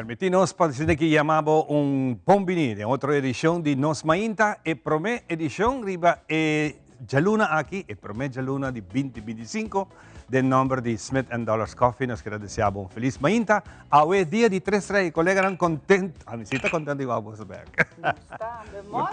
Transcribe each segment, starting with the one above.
Permitinos para dizer que llamamos bom venir em outra edição de Nos Mainta, e promé edição riba Jaluna aqui, e promé Jaluna de 2025, del número de Smith & Dollars Coffee. Nós queremos desejar feliz Mainta. Hoje dia de 3 rei, colega não contente. A mim está contente igual você ver. Está, moro,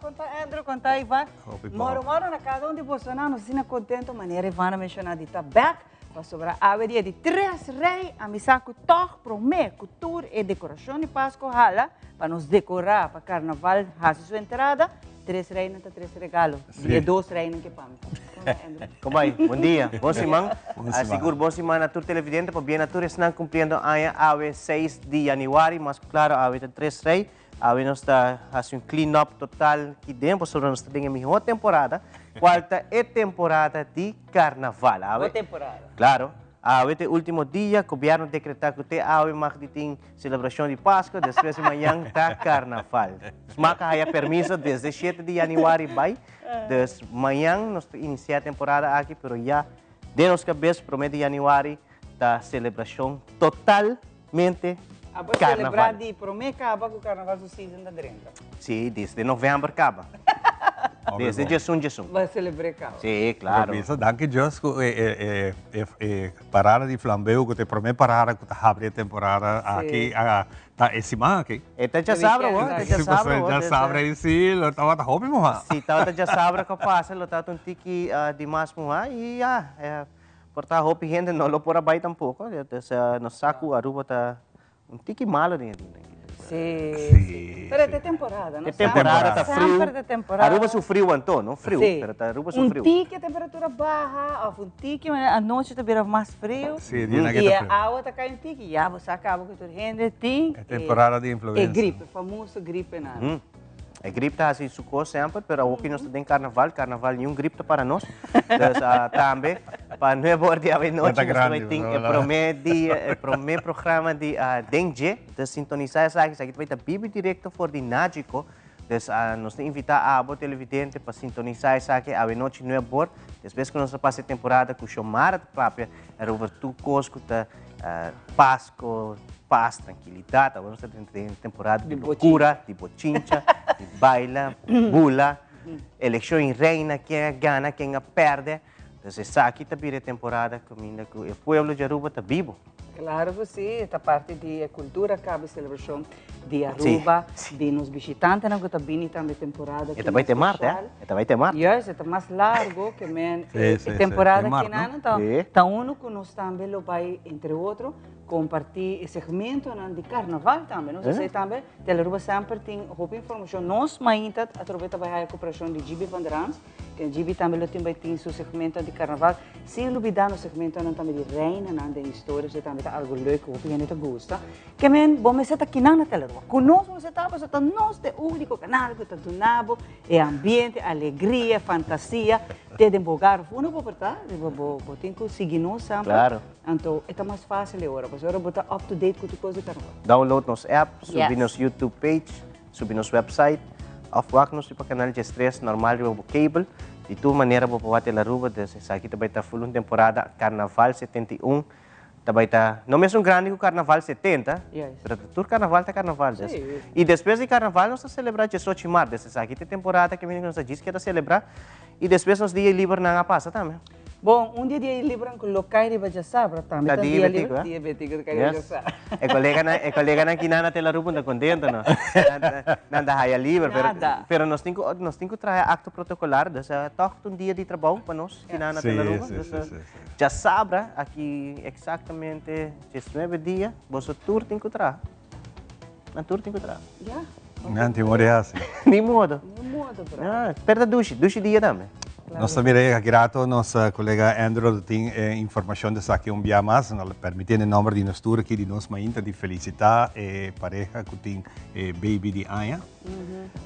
conta Andrew, conta Ivan. Moro na casa onde você não se contente, maneira Ivan mencionar de back. Para sobrar a dia de 3 rei, a missa que toch promê, cultura e decoração de Páscoa hala para nos decorar para carnaval, hace sua entrada. 3 rei não tá 3 regalos. Dia 2 rei não que pampa. Como vai? Bom dia. Bom semana. Seguro bom semana a todos televidentes, para bem a todos estão cumprindo a 6 de janeiro, mas claro, a 3 rei. A nós está fazendo clean up total aqui dentro, sobre nós temos a melhor temporada, quarta é temporada de carnaval. Boa temporada. Claro. O último dia, o governo decretou que tem celebração de Páscoa, depois de manhã está carnaval. Marca aí a permissão desde 7 de janeiro vai, desde manhã nós iniciamos a temporada aqui, mas já de nossa cabeça, promete de janeiro, está celebração totalmente Para celebrar de promete acaba com o carnaval do season da dentro. Sim, desde novembro acaba. Desde Jesus. Vai celebrar acaba. Sim, claro. Isso, danke Deus, parada de flambeu, que te promete parar, que te abre a temporada aqui, esse mês aqui. Então já sabe, já sabe aí sim, lo estava hobby mo ha. Sim, então já sabe que passa, lo estava um tiki de mais mo ha, e portar hobby gente não lo por abai tampouco, então no saco Aruba tá um tiki malo dentro. Sim. Pero é temporada, não? É temporada, tá frio. Aruba sofreu, então, não frio, mas Aruba sofreu. Tique a temperatura baixa, um tique, a noite está vira mais frio. Sim, e a água está caindo tique, já você acaba com tudo rende, tem. É temporada de influência. É gripe, famoso gripe nada. A gripe está assim, sucou sempre, mas aqui nós temos carnaval nenhum gripe para nós. Então, também, para não é dia de noite, nós também temos o primeiro programa de dengue, de sintonizar essa aqui vai estar vivo direto for de Nágico. Então, nós temos invitar a abo televidente para sintonizar essa aqui, a noite não é boa. Depois que nós passamos a temporada com o Xomara de própria, era over tu cosco, Páscoa, paz, tranquilidade. Agora nós temos temporada de loucura, de bochincha, de baila, bula, eleição em reina, quem ganha, quem perde. Então, essa aqui também é temporada que o povo de Aruba está vivo. Claro que sim, esta parte de cultura, cabe celebração de Aruba, de nos visitantes, que está vindo também temporada. Esta vai ter Marte, Esta vai ter Marte. Yes, está mais largo que a temporada que não, então uno que nós também vai, entre outros, compartilhar segmento de carnaval também. Não sei também, Teleruba sempre tem roupa informação. Nós, ainda, através da cooperação de GB Van Drams, que GB também tem seu segmento de carnaval. Sem olvidar no segmento também de reina, de histórias, também algo leuk, roupa que a gente gosta. Que bom, você está aqui na Teleruba. Conosco você está, nós é o único canal que está do nabo, é ambiente, alegria, fantasia, te dembogar. Uno pode apertar, tem que seguir nós sempre. Claro. Então, é mais fácil agora, porque agora botar up to date com tudo coisa de carnaval. Download nosso app, subir nosso YouTube page, subir nosso website, afwak nosso para canal de stress normal o cable. De toda maneira, vou para Teleruba, aqui também está full temporada Carnaval 71. Também está, não mesmo grande que o Carnaval 70, mas todo Carnaval está Carnaval. E depois de Carnaval, nós vamos celebrar 18 de março. Aqui tem temporada que nós diz que é celebrar. E depois nós dia livre na passa também. Bom, dia livre com locais de Bajasabra também. Dia livre, dia betigo de Bajasabra. É colega na quinana Teleruba não contento, não? Nada raia livre, pero nós temos que trazer acto protocolar, dessa toque dia de trabalho para nós quinana Teleruba. Já sabe aqui exatamente 19 dias, você tour tem que trazer. Na tour tem que trazer. Já. Não tem assim. Nem modo. Nem modo, bro. Perda duche dia também. Claro. Nós também aqui grato, nossa colega Andrew tem informação dessa aqui dia mais, permitindo o número de nós tour aqui de nós mainta de felicitar pareja que tem baby de Aya.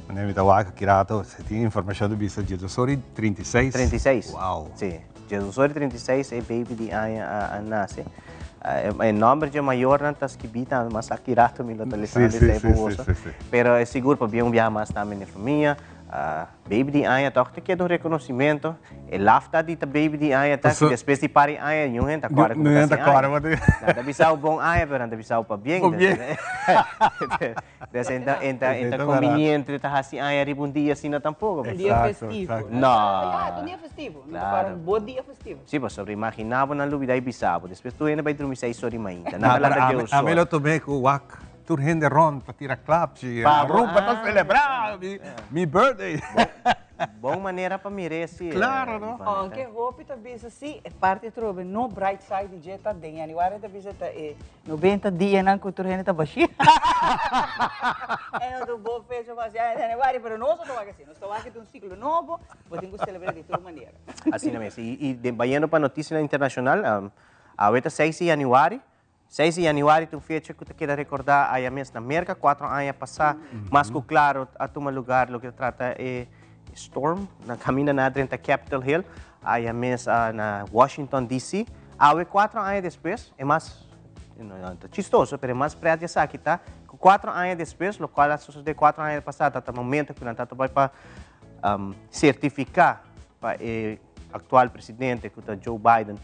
Né, me dá aqui grato, você tem informação do bicho de Jesus 36. 36. Uau. Sim, Jesus 36 é baby de Aya nasce. O número de maior não está escrito, mas aqui grato me lo telefone de bolsa. Pero é seguro para bem mais também na família. baby di aya toch te queda un reconocimiento el lafta di ta baby di aya ta que después di pari aya yung hen ta kwara Não é da cara, mas nada bisau bom aya pero nada bisau pa bien dessa enta conveniente ta hasi aya ribun dia sina tampoco Un día festivo. No. Un día festivo. Para un buen día festivo. Sí, pues sobre imaginaba na lubida y bisabo después tu hen ba dormir sai sorry mainta a mim eu tomei com o wak. Turhen de ron para tirar claps e rumba para celebrar mi birthday. Bom maneira para merece. Claro, não? Anche roupa talvez assim, é parte trove no bright side de jeta de januário talvez tá 90 dias na cultura tá baixinha. É no do bom fecho mas já januário, pero nós não assim, nós estamos aqui de um ciclo novo, podemos celebrar de toda maneira. Assim mesmo. E vayendo para notícia internacional, a 6 de januário 6 de januário, tu fecha que tu quer recordar aí mesmo na América, 4 anos passar, mas que claro, a tomar lugar, o que trata é storm, na caminho na frente da Capitol Hill, aí mesmo na Washington DC, aí 4 anos depois, é mais chistoso, mas é mais prédio essa aqui, tá? 4 anos depois, o qual sucedeu 4 anos passado, até o momento que nós vai para certificar para o atual presidente, que é Joe Biden,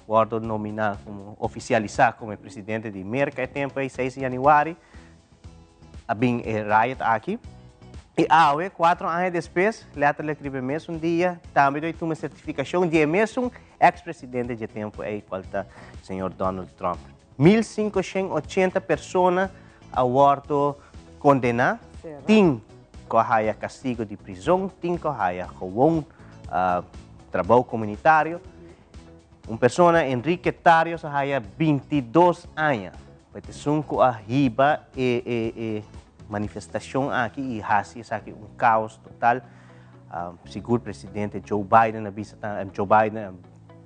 guardo nominar, como oficializar como presidente de América, é tempo aí 6 de januário, a bem riot aqui. E 4 anos depois, letra escreve mesmo dia, também deu uma certificação de mesmo ex-presidente de tempo aí, qual está o senhor Donald Trump. 1.580 pessoas a guardo condenar, tem que haver castigo de prisão, tem que haver trabalho comunitário. Uma pessoa Enrique Tarios há 22 anos. Porque são com a riba e manifestação aqui e hasi aqui caos total. Seguro presidente Joe Biden avisa,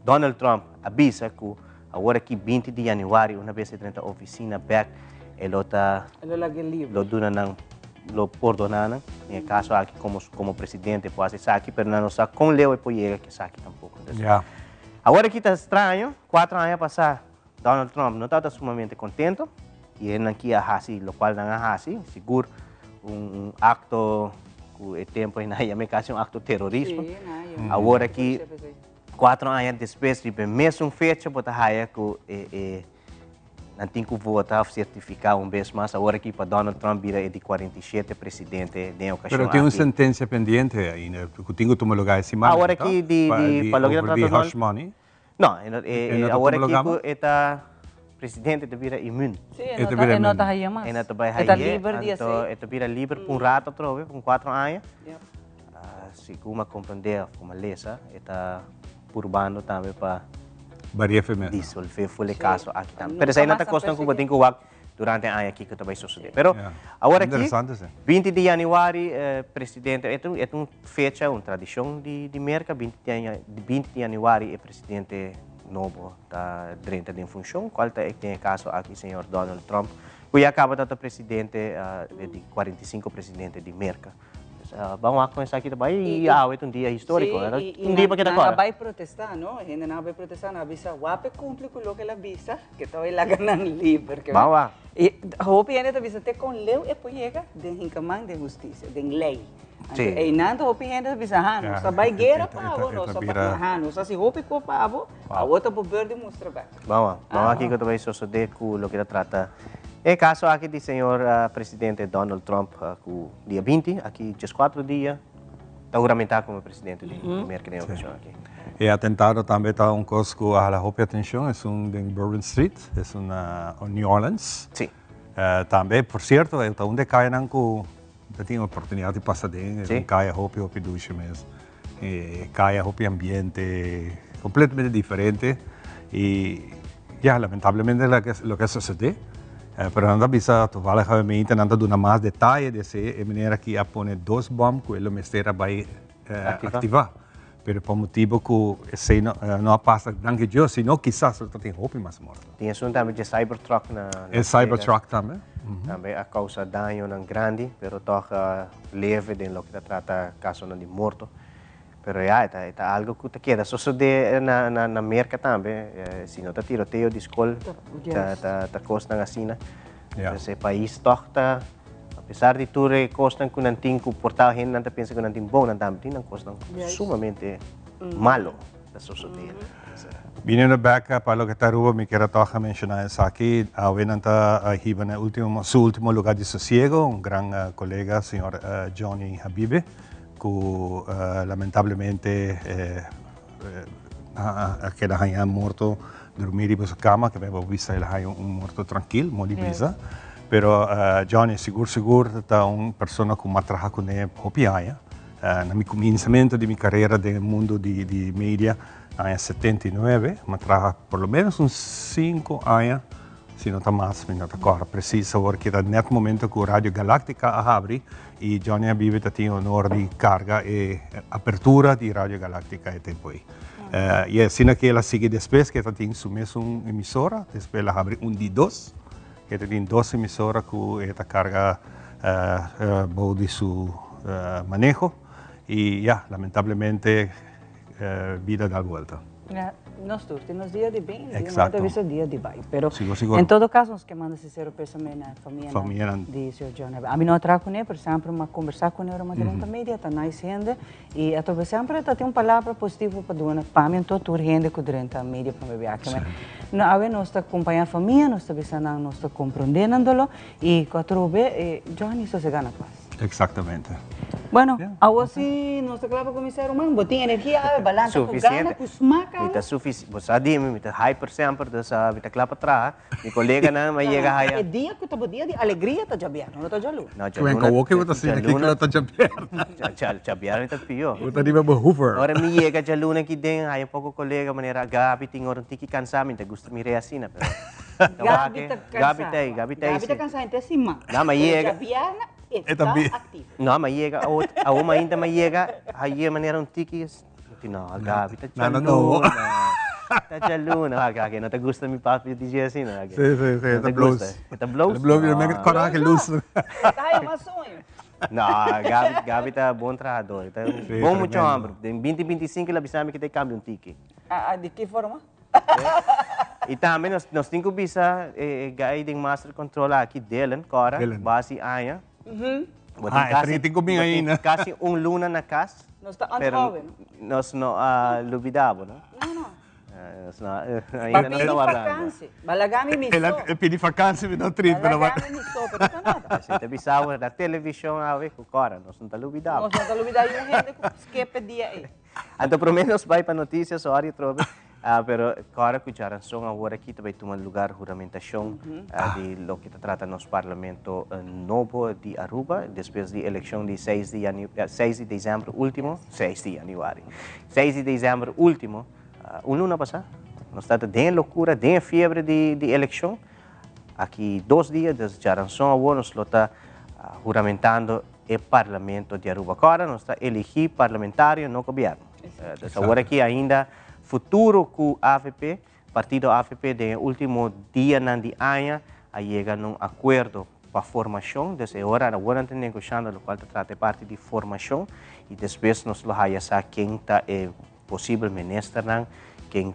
Donald Trump avisa que agora aqui 20 de januário uma vez entra a oficina back ele está lo duna nang lo perdonan em caso aqui como presidente pode ser aqui, mas não sabe com leu e poiega que aqui tampouco. Yeah. Agora que está estranho, 4 anos passar, Donald Trump não está sumamente contente e ele aqui a hasi, o qual não é hasi, seguro acto que é tempo na me caso acto terrorismo. Agora que 4 anos depois, de mesmo fecha, bota haia que não tem que votar certificar vez mais agora que para Donald Trump vira de 47 presidente de ocasião. Pero tem uma sentença pendente ainda, porque tenho que tomar lugar esse ano. Agora que para o que hush money. Não, agora que está presidente de vira imune. Sim, não está aí mais. Está livre, está vira livre por rato outra vez, por 4 anos. Se como compreender como lesa, está purbando também para dissolver o caso aqui também. Mas aí não está costando que tem que durante a ano aqui que também suceder. Pero agora aqui 20 de januário presidente é uma fecha, uma tradição de América. 20 de januário é presidente novo da direita de função. Qual é o caso aqui senhor Donald Trump, que acaba de ser presidente de 45 presidente de América. Vamos começar aqui também e é um dia histórico, um dia para que agora. Vai protestar, não? A gente não vai protestar, não avisa, wape cumpre com o que ela avisa, que está aí lá ganhando livre. Vamos lá. E hope a gente avisa até com lei e poiega de encamão de justiça, de lei. E nada hope a gente avisa, não só vai guerra pavo, não só para não só se hope com pavo, a outra por verde mostra bem. Vamos aqui que também suceder com o que ela trata. É caso aqui do senhor presidente Donald Trump, que dia 20, aqui 4 dias, está juramentado como presidente de América da União aqui. E atentado também está coisa que a roupa atenção, é em Bourbon Street, é em New Orleans. Sim. Também, por certo, é onde cai não que tem a oportunidade de passar dentro, cai a roupa duche mesmo. Cai a roupa ambiente completamente diferente e, lamentavelmente, lo que sucede. Pero nada bisa totalmente nada duna mais detalhe de se maneira que a pone 2 bombas que ele mestera vai ativar. Pero por motivo que se não passa danke eu, senão quizás só tem roupa mais morta. Tinha um também de Cybertruck na Cybertruck também. Também a causa dano não grande, pero toca leve de lo que trata caso não de morto. Pero está algo que queda sucede na América também, se não está tiroteio de escola, está costa na China. Esse país toca pesar de tu costan que nanting comportado gente nanta piensa que nanting bom nanting costan sumamente malo la sociedad. Viniendo back para lo que está Aruba, me quiero mencionar eso aquí. Venanta iba en su último lugar de sosiego, un gran colega, señor Johnny Habibe, que lamentablemente que la haya muerto dormir en su cama, que hemos visto que la haya muerto tranquilo, muy bisa. Pero Johnny seguro está una persona que me trabaja con él hopi aya. En mi comienzo de mi carrera en el mundo de media, en 79, me trabaja por lo menos uns 5 años, si no está más, me no está preciso, porque era en el momento que Radio Galáctica abre y Johnny vive tiene honor de carga e apertura de Radio Galáctica e tempo aí. E assim que ela sigue después, que ela tem su mesma emisora, después ela abre un D2, que tem 2 emisoras que ela carga de su manejo y ya, lamentablemente, vida da vuelta. Nós temos dias de bem, Exacto. nós temos dias de bem. Pero, Sigo. em todo caso, nós que manda sincero pensamento na família de Sr. John. A mim não trago com ele, por exemplo, uma conversar com ele, uma durante a mídia, está na agenda, e a tua sempre está tem uma palavra positiva para doar, para mim, todo rende que durante a mídia para me ver aqui. Nós está acompanhando a família, nós está pensando, nós está compreendendo-lo, e quando vê, John, isso se gana paz. Exactamente. Bueno, ahora sí, nuestra clave comisario humano, botín energia, balança com gana, com smaca. Mita suficiente, você sabe, mita hyper sempre, dessa mita clave atrás, mi colega na mas chega aí. É dia que tá dia de alegria tá jabiar, não tá jalu. Não, Kung kau okay mo kasi nakikita ta jabiar. Jabiar ito piyo. Uta di ba Hoover? Ora mi chega jaluna que den, aí pouco colega maneira Gabi tem ora tiki cansado, mita gusto mi reacina, pero. Gabi tá cansado. Gabi tá cansado, então cima. Não, mas chega. Jabiar está ativo. Não, mas chega, a uma ainda mas chega, aí maneira tiki, não, a Gabi tá jaluna. Tá jaluna, kaya não te gusta mi papi DJ assim, não? Sí, te blows. Te blows? Te blows, me coraje luz. Tá mais sonho. Não, Gabi tá bom trabalhador, tá bom muito hambre. Em 2025 ele avisou que tem câmbio ticket. De que forma? E também nós temos que visa guiding master control aqui dele, agora, base aia. Tem comigo ainda. Quase luna na casa. Nós está jovem. Nós não olvidamos, não? Não. Ainda não está guardando. Balagami me Ele pedi vacância, me dá trip. Balagami me só, pero tá nada. A gente avisava da televisão a ver com agora, nós não está olvidando. Nós não está olvidando e a gente esquece dia aí. Então, pelo menos vai para notícias, sorry, trobe. Pero agora que já são agora aqui também tomar lugar juramentação de lo que trata nos parlamento novo de Aruba, depois da eleição de 6 de dezembro último, 6 de januário. 6 de dezembro último, luna passada, nós estamos de loucura, de febre de eleição. Aqui 2 dias, desde já agora nós está juramentando o parlamento de Aruba. Agora nós está eleger parlamentário no governo. Agora aqui ainda futuro com AVP, partido AVP de último dia de ano, a chega num acordo para formação, desde agora estamos negociando, o qual trata parte de formação, e depois nós vamos saber quem está possível ministro, quem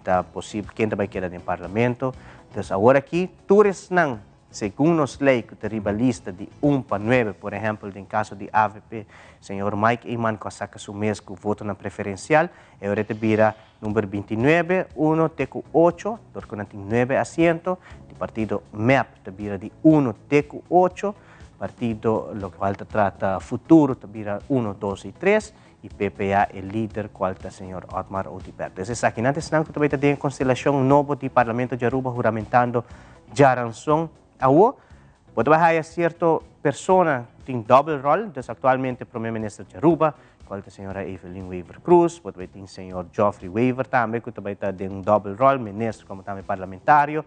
vai quedar no parlamento. Então agora aqui, todos não, segundo as leis que tem a lista de 1 para 9, por exemplo, no caso de AVP, senhor Mike Iman, que saca o mês que voto na preferencial, agora vira número 29, 1 teco 8, porque não tem 9 asientos, o partido MEP vira de 1 teco 8, partido lo qual trata futuro vira 1, 2 e 3, e PPA é líder, qual está o senhor Otmar Otiberto. Então, aqui antes não que também tem constelação nova de Parlamento de Aruba juramentando Jaranson. Awo, pode haver certa pessoa tem double rol, então atualmente o primeiro-ministro de Aruba, qual é a senhora Evelyn Weaver Cruz, pode haver o senhor Geoffrey Weaver também, que também tem um double rol, ministro como também parlamentário,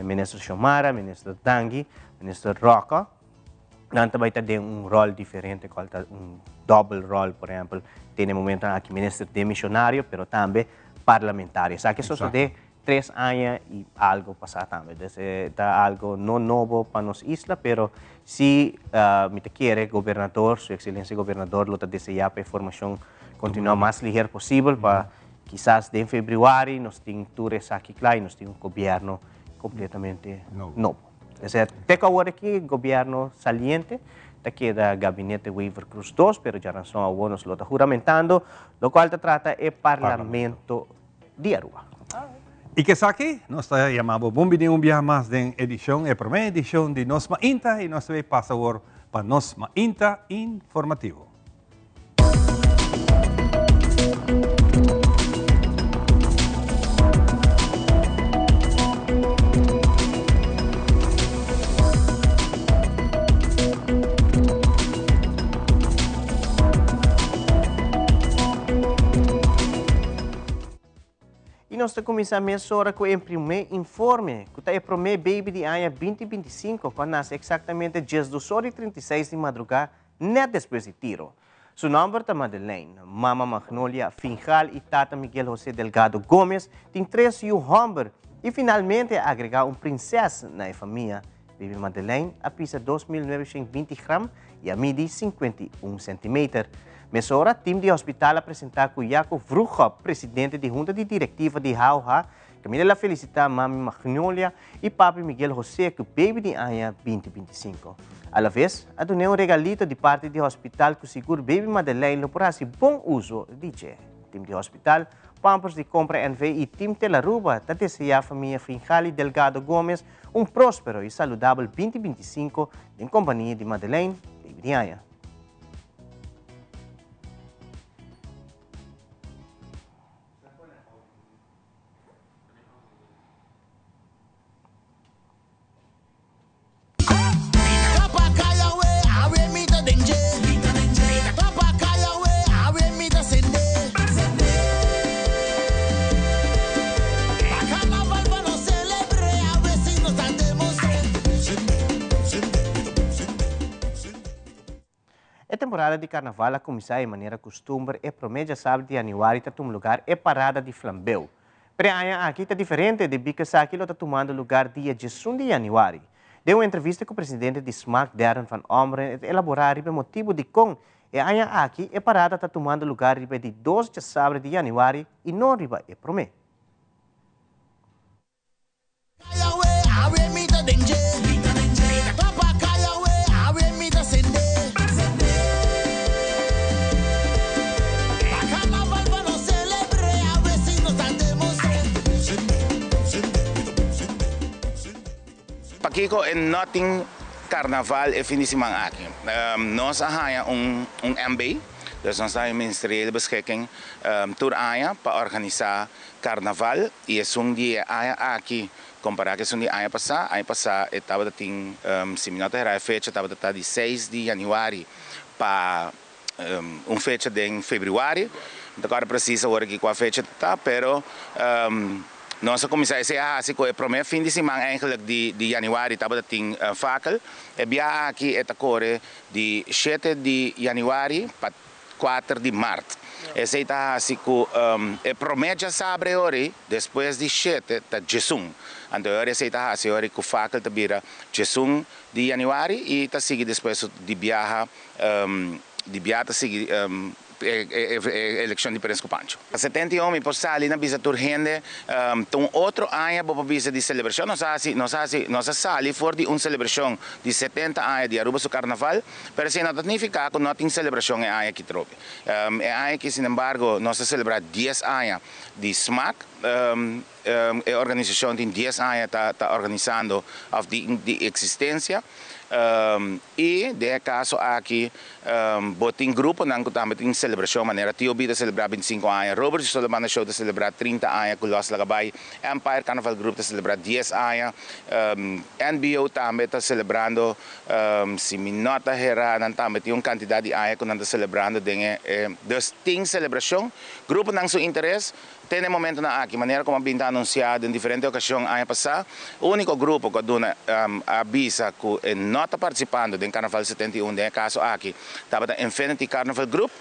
ministro Xiomara, ministro Dangui, ministro Roca, não também tem um rol diferente, qual é double rol, por exemplo, tem no momento aqui ministro demissionário, mas também parlamentário. Sabe que isso de 3 años y algo pasa también. Está algo no nuevo para nos isla, pero si me quiere gobernador, su excelencia gobernador, lo desea para formación continua más ligera posible, para quizás de febrero nos tengan tours aquí claro y nos tengan un gobierno completamente nuevo. Desde teca ahora aquí, gobierno saliente, te queda gabinete Weaver Cruz 2, pero ya no son abonos, lo está juramentando, lo cual te trata el Parlamento de Aruba. Y que saque, nos está llamando Bombini un día más de edición, la primera edición de Nos Mainta, y nos ve pasar para Nos Mainta Informativo. Nós começamos agora com o primeiro informe, que é o primeiro baby de ano 2025, quando nasce exatamente dias 12h36 de madrugada, net depois de tiro. Seu nome é Madeleine, Mama Magnolia Finjal e Tata Miguel José Delgado Gomes, tem 3 homens e finalmente agregar princesa na família. Baby Madeleine pesa 2.920 gramas e a mide 51 centímetros. Nessa hora, o time de hospital apresentar com Jacob Vrucha, presidente da junta de diretiva de Hauha, que me dá felicitar Mami Magnolia e Papi Miguel José, que o baby de ano 2025. À la vez, adonei regalito de parte do hospital que o seguro Baby Madeleine por assim bom uso de G. Time de hospital, Pampers de compra NV e time Telaruba, que deseja a família Finjali Delgado Gomes próspero e saudável 2025 em companhia de Madeleine, Baby de ano. A temporada de carnaval a começar de maneira costume é promédia sábado de janeiro está tomando lugar é parada de flambeu. Pero aqui está diferente de bica aqui está tomando lugar dia 1 de janeiro. Deu uma entrevista com o presidente de SMAC, Darren van Omeren, e elaborar o motivo de com aqui é parada está tomando lugar de 12 de sábado de janeiro e não riba é promê. Pakiko en nothing carnaval e fim de semana aqui. Nós hebben MB, dus nós temos ministeriële beschikking door AIA para organizar carnaval e é dia AIA aqui comparado com o dia AIA passado estava tem se me não era a fecha estava de 6 de janeiro para fecha de fevereiro. Agora precisa agora aqui com a fecha tá, pero nós começamos a assim que o primeiro fim de semana eigenlijk de janeiro estava tem fakel e bia aqui é corre de 7 de janeiro para 4 de março. Esse está assim que o promédio sabe hoje depois de 7 está Jesum. Então esse está assim hoje que o fakel está vira Jesum de janeiro e está seguido depois de viajar está seguido eleição de Perenco Pancho. A 71 me postali na bisa turgente outro ano para bisa de celebração. Nós sali for de celebração de 70 anos de Aruba su carnaval, pero se não significa que não tem celebração em ano que trope. É ano que, sin embargo, nós celebramos 10 anos de SMAC. A organização tem 10 anos está organizando de existência. E de caso aqui botem grupo não também tem celebração maneira Tio Bida celebrar 25 anos, Robert Solomon Show de celebrar 30 anos, com Los Lagabay, Empire Carnival Group de celebrar 10 anos, NBO também está celebrando, se me nota errada, também tem quantidade de anos que não está celebrando, dus tem celebração, grupo não seu interesse. Tem momento na aqui, maneira como está anunciado em diferentes ocasiões ano passado, o único grupo que dona avisa que não está participando do Carnaval 71, no caso aqui, estava no Infinity Carnival Group,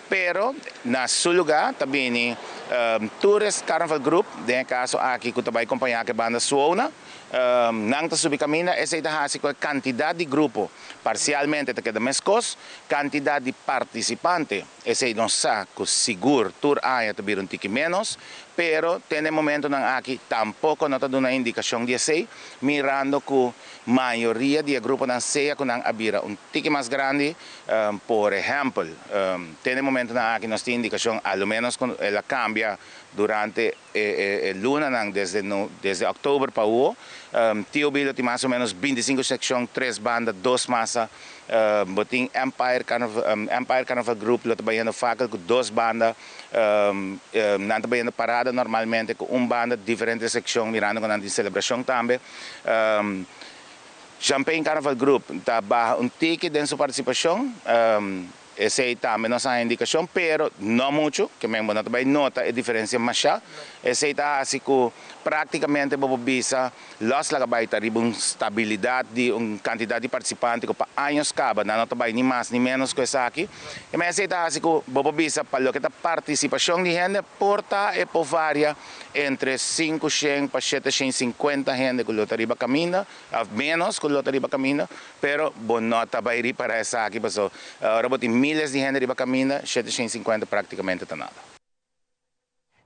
pero na seu lugar também Tourist Carnival Group, no caso aqui, que vai acompanhar a banda Suona, não está subindo caminho, essa é a quantidade de grupo, parcialmente está quedando mais cost, quantidade de participantes esse não sa que seguro tur aya tabir um tiki menos, pero tem momento nang aqui tampouco não está dando indicação de esse, mirando que maioria de grupo não seja com abira um tiki mais grande, por exemplo, tem momento nang aqui nós tem indicação, ao menos ela cambia durante luna nang desde outubro para o Tio Bilo tem mais ou menos 25 secções, 3 bandas, 2 massa. Boting Empire Carnival Group, lo trabalhando facal com 2 bandas, não trabalhando parada normalmente com banda, diferentes secções, mirando com a celebração também. Champagne Carnival Group, tá barra ticket de sua participação. Esse aí também não é indicação, pero não muito, que mesmo não também nota a diferença mais já. Esse aí está assim que praticamente bobo bisa los lagabay taribong estabilidade de quantidade de participantes que pa anos caba, não também nem mais nem menos que essa aqui. E mas esse está assim que bobo bisa para que a participação de gente porta e por varia entre 500 para 750 gente que o tariba camina, menos que o tariba camina, pero bom nota vai para essa aqui, passou. Agora botem miles de gente riba camina, 750 praticamente está nada.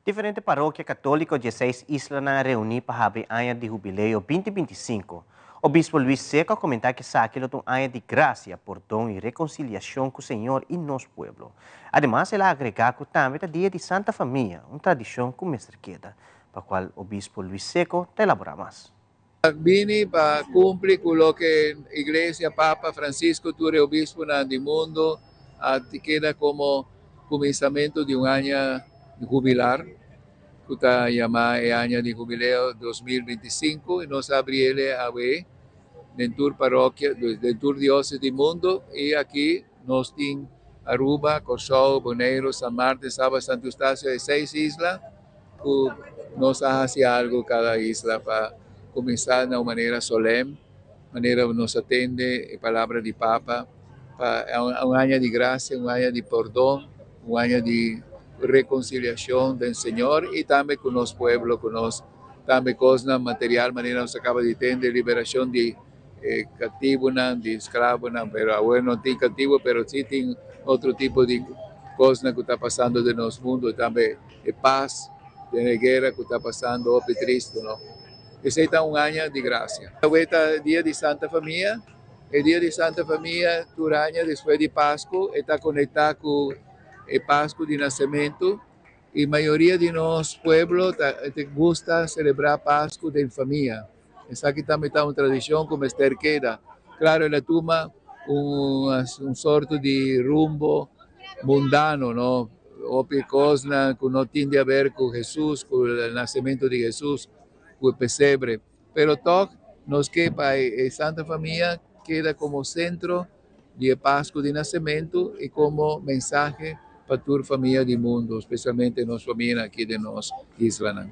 Diferente paróquia católica de 6 islas na reunir para abrir ano de jubileu 2025. O bispo Luis Seco comentou que aquilo é um ano de graça, perdão e reconciliação com o Senhor e nosso povo. Además, ele agregou que também é dia de Santa Família, uma tradição que mestre queda, para a qual o bispo Luis Seco te elabora mais. Vini para cumprir com o que a Igreja Papa Francisco, tu é o bispo do mundo, queda como começamento de ano jubilar, que está chamado ano de jubileu 2025, e nós abrimos a ver dentro paróquia, dentro diocese do mundo, e aqui nós temos Aruba, Corsol, Bonaire, San Martín, Saba, Santo Eustáquio, 6 islas, que nós fazemos algo cada isla para começar de uma maneira solene, maneira que nos atende a palavra de Papa, para um ano de graça, um ano de perdão, um ano de reconciliação do Senhor e também com o nosso povo, com nós também coisa material, maneira que acaba de ter, de liberação de cativo, de escravo, pero agora não tem cativo, pero sim tem outro tipo de coisa que está passando no nosso mundo, também de paz, de guerra que está passando, o triste, não? Esse é um ano de graça. Hoje é dia de Santa Família, é dia de Santa Família, durante depois de Páscoa, está conectado com o Páscoa de nascimento, e a maioria de nós, povo, gosta de celebrar Páscoa de família. Essa aqui também está uma tradição como Esther queda. Claro, ela toma sorte de rumbo mundano, não? Outra coisa que não tem a ver com Jesus, com o nascimento de Jesus, com o pesebre. Pero toque, nos que para a Santa Família queda como centro de Páscoa de nascimento e como mensagem para toda a família do mundo, especialmente nossa família aqui de nossa isla.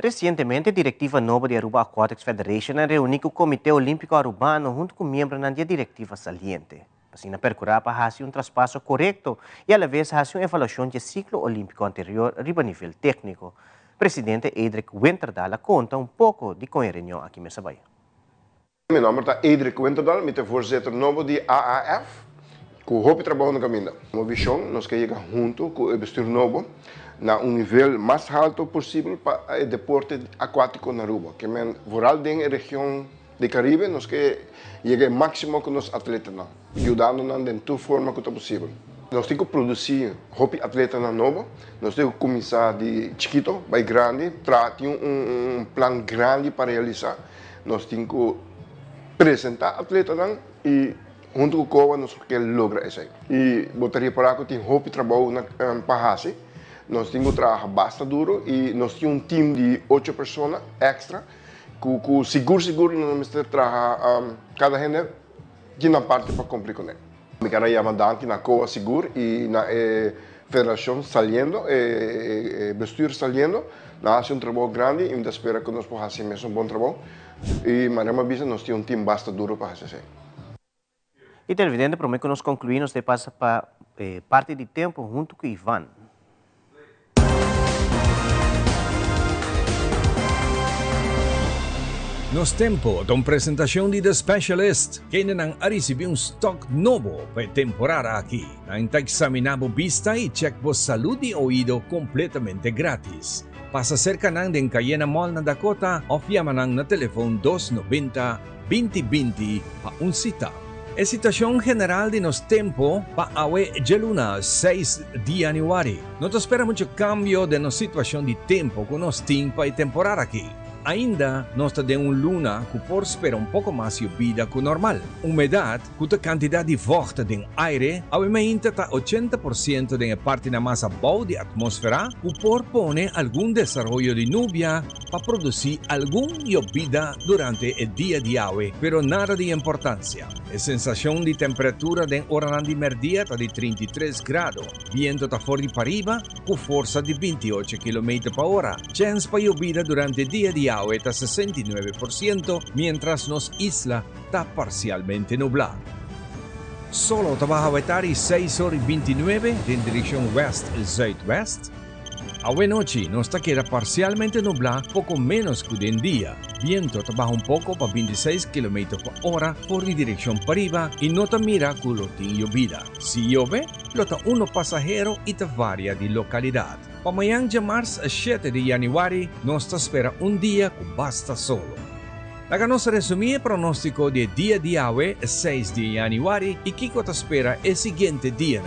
Recentemente, a diretiva nova de Aruba Aquatics Federation reuniu com o Comitê Olímpico Arubano junto com membros da diretiva saliente. Assim, percurar para fazer um traspasso correto e, à vez, fazer uma avaliação do ciclo olímpico anterior a nível técnico. O presidente Edric Winterdal conta pouco de com a reunião aqui em Sabay. Meu nome é Edric Winterdal, eu sou voorzitter novo de AAF, que hoop trabalho no caminho. Uma visão, nós queremos junto com o bestuur novo, na nível mais alto possível para o deporte aquático na Aruba. Que vooral na região do Caribe, nós queremos chegar ao máximo com os atletas, ajudando-nos de toda forma que é possível. Nós temos que produzir atletas novos, nós temos que começar de chiquito, vai grande, ter plano grande para realizar. Nós temos que apresentar atletas e junto com o COA nós queremos lograr isso aí. E botaria para que tem trabalho para fazer. Nós temos que trabalhar bastante duro e nós temos time de 8 pessoas extra que seguro nós temos que trabalhar cada gente de uma parte para cumprir com ele. Me quero chamar aqui na COA seguro e na federação saliendo, bestuur saliendo, nós fazemos trabalho grande e eu espero que nós possamos fazer mesmo bom trabalho. E Marema Bisa nós temos time bastante duro para fazer isso. E televidente, promete que nós concluímos de passa para parte de tempo junto com Ivan. Nos tempo da presentação de The Specialist, que ainda recebido stock novo para temporada aqui. Ainda examinamos vista e check por saúde e ouvido completamente grátis. Passa cerca de Cayena Mall na Dakota ou llama na telefone 290-2020 para cita. A situação general de nos tempo para awe geluna 6 de januário. Não espera muito cambio de nossa situação de tempo com nos team para a temporada aqui. Ainda nós temos luna que por espera pouco mais lluvia que normal. Umidade, com a quantidade de forte de aire, aumenta a 80% da parte da massa boa de atmosfera, que por pone algum desenvolvimento de nubia para produzir alguma lluvia durante o dia de hoje, pero nada de importância. A sensação de temperatura de hora de merdia está de 33 graus. Viento está forte para arriba, com força de 28 km por hora. Chance para lluvia durante o dia de hoje está 69%, mientras nos isla está parcialmente nublado. Solo trabaja a 6 horas 29 en dirección west y southwest. A noche nos queda parcialmente nublado, poco menos que en día. Viento trabaja un poco para 26 km por hora por dirección para arriba y no te mira que lo tiene llovida. Si llueve, lo está uno pasajero y te varía de localidad. Para mañana marzo 7 de januario, nos espera un día que basta solo. La nos resumir el pronóstico de día de hoy, 6 de januario, y que te espera el siguiente día.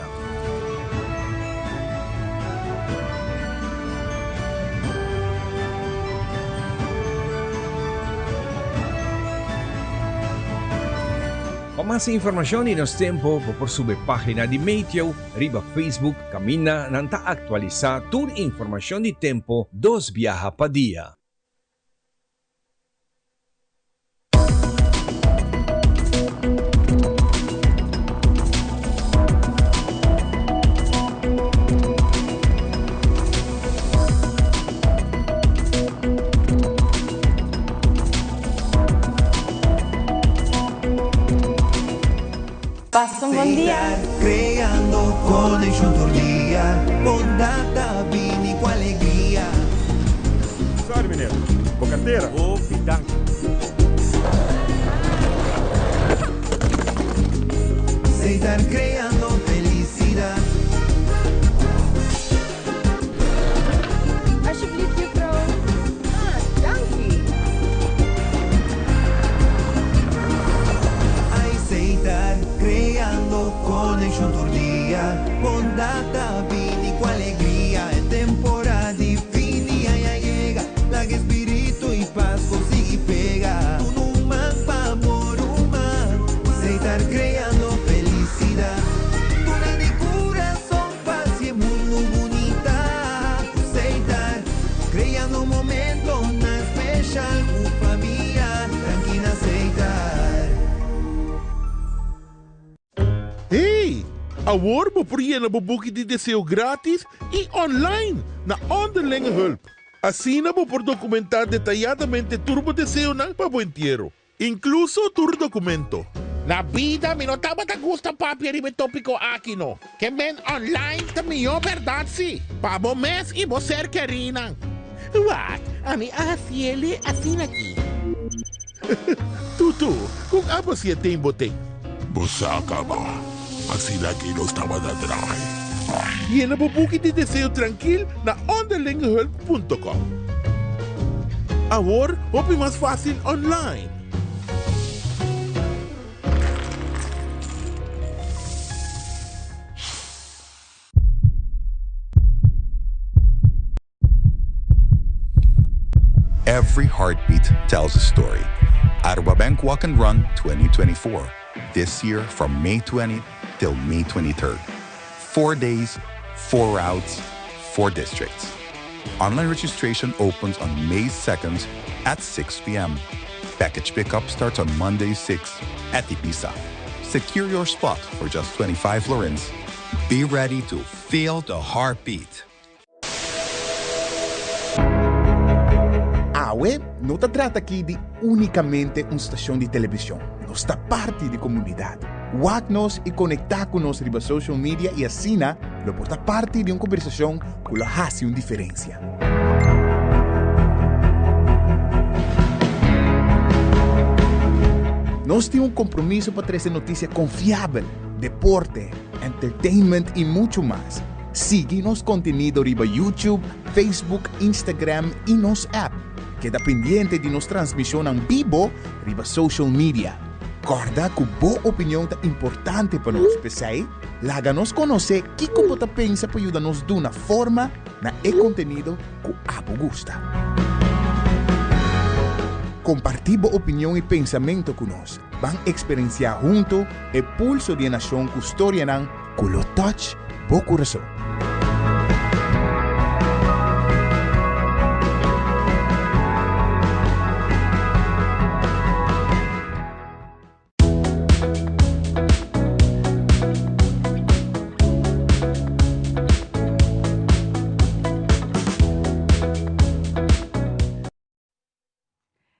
Para más información y nos tiempo, por su página de Meteo, arriba Facebook, camina, nanta actualizar toda información de tiempo, 2 viajes por día. Passa um bom dia. Creando connection todo dia, bondata, vini com alegria. Sorry, mineiro. Bocateira. Ô, dank. Sei estar creando felicidade. Alsjeblieft, juffrouw. Dankie. Ai, sei estar creando connection todo dia, bondata, vini com alegria. É temporada de fim e aí llega, la que espírito e paz consigo pegar. Um humano para amor humano, sei estar creando felicidade. Toda de coração, paz e muito bonita. Sei estar creando momento na especial com família, tranquila aceitar. Hey! A Worbo prien op boekje die deseo gratis e online na onderlinge hulp. Así na por documentar detalladamente turbo deseo na pa buentiero. Incluso tur documento. Na vida, mi notaba ta gusta papi arriba tópico aquí no. Que men online ta mio verdad si. Pa bo mes y bo ser querinan. Wat, ani asiele asin aquí. Tutu, kung abo siya ting boteng. Busaka ba? Así aquí no estaba de atrás. Y en Abubuki de Deseo Tranquil na onderlingehelp.com. Ahora, hopi más fácil online. Every heartbeat tells a story. Aruba Bank Walk and Run 2024. This year from May 20th till May 23rd. 4 days, 4 routes, 4 districts. Online registration opens on May 2nd at 6 p.m. Package pickup starts on Monday 6 at Tipisa. Secure your spot for just 25 florins. Be ready to feel the heartbeat. A web não se trata aqui de unicamente uma estação de televisão. Nós está parte da comunidade. Wag-nos e conectar com nós riba social media e assim, lo porta parte de uma conversação que lo hace uma diferença. Nós temos um compromisso para trazer notícia confiável, deporte, entertainment e muito mais. Siga nosso conteúdo riba YouTube, Facebook, Instagram e nosso app. Queda pendiente de nossa transmissão em vivo riba social media. Corda que boa opinião é importante para nós, pessoal. Laga-nos conhecer o que você pensa para ajudar-nos de uma forma na conteúdo que abo gusta. Compartir boa opinião e pensamento conosco. Vamos experienciar junto o pulso de nação com história com o touch do coração.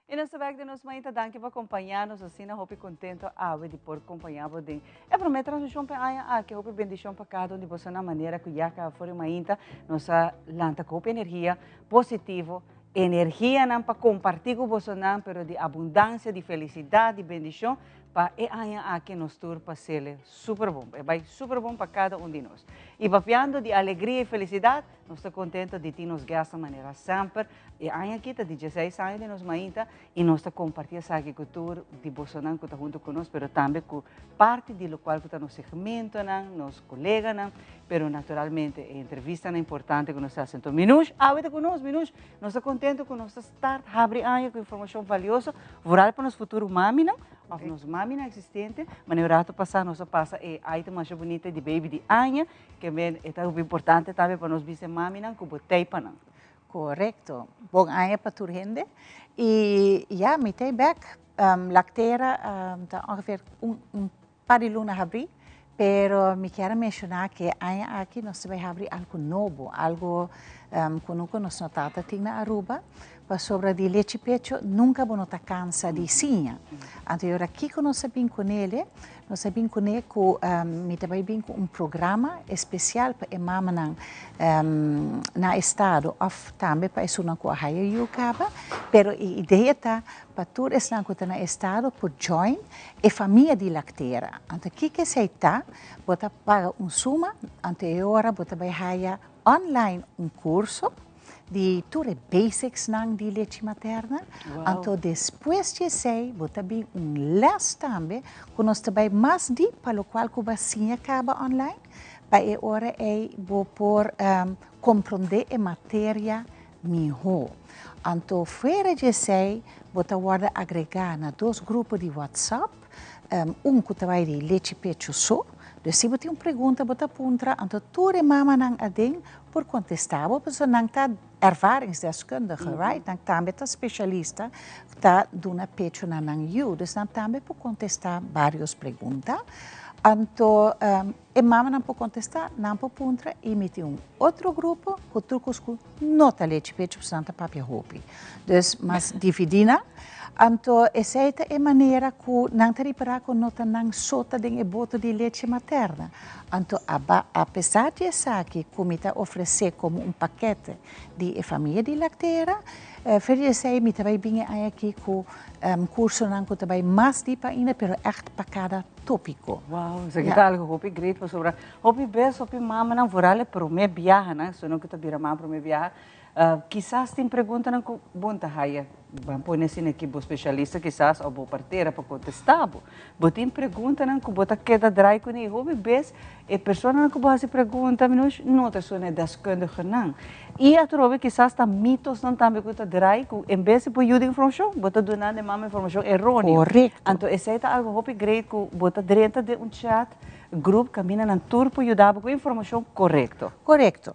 E nessa vez de nós ainda danke para acompanhar-nos assim na hope contento de por acompanhar você. É para minha transmissão para que hope bendição para cada um de vocês na maneira que já que for uma ainda nossa lanta com energia positivo, energia não para compartilhar com vocês não, pero de abundância, de felicidade, de bendição para que nos tur para ser super bom. Vai super bom para cada um de nós. E papiando de alegria e felicidade, nós estamos contentos de ter nos gastos de maneira sempre. E aqui está de 16 anos de nós ainda e nós estamos compartilhando essa agricultura de Bolsonaro que está junto conosco, mas também com parte do qual está no segmento, nos colegas, mas naturalmente a entrevista é importante que nós fazemos. Então, Minush, conosco, Minush, nós estamos contentos com nossa start, abre com informação valiosa, vorar para o futuro mami, of nos mami existente, mas no rato passado nós passa a item mais bonita de baby de Anya, que é muito importante também para nós ver mami que botei para nós. Correcto. Bom, Anya para turhende e ja, met back lactera tá ongeveer par de luna abrir, pero me quero mencionar que Anya aqui nós vai abrir algo novo, algo que nunca nos notava tinha na Aruba. Sobre de leite pecho, nunca vou estar cansa de sinha. Então, aqui que nós sabemos com ele, me também bem com programa especial para a mama na estado, ou também para isso não com a raia e o caba, pero a ideia está para tudo isso não com na estado por join e família de lactera. Então, aqui que se está, bota paga suma, anterior, bota vai raia online curso de tudo basics de leite materna. Então, depois de sei, vou também les também, que nós também mais de para o qual a vacina acaba online, para a hora vou por compreender a matéria melhor. Então, fora de sei, vou agora agregar na 2 grupos de WhatsApp, que também de leite pecho só. Dus se você tem uma pergunta, você aponta, então tudo é mama não adem por contestar, você não está ervaringsdeskundige, right? Não também está especialista, está dando pecho na não you, dus não também por contestar várias perguntas. Então, a mama não pode contestar, não pode apontar, e mete outro grupo, que turcos não está leite pecho, porque não está papel roupa. Dus, mas dividina. Então, essa é a maneira que não está reparado que não está sota de boto de leite materna. Então, apesar de essa aqui, como está oferecer como paquete de família de lactera, feliz é que também vem aqui com curso que também mais de para ainda, pero echt para cada tópico. Wow, isso aqui está algo hopi great para sobre. Hopi best, hopi mama não vorale para o meu viagem, se não que está vira mama para o meu viagem. Quizás tem pergunta na bonta raia, vamos pôr nesse equipe especialista, quizás ou boa parteira para contestar. Mas tem pergunta na que bota queda dry com ele, houve vez e pessoa na que bota pergunta, não está só deskundige não. E a trove quizás está mitos não também que está dry, que em vez de pôr informação, bota donar de mama informação errônea. Correto. Então esse é algo hope great que bota dentro de chat. Grupo caminha na tour para ajudar com a informação correta. Correto.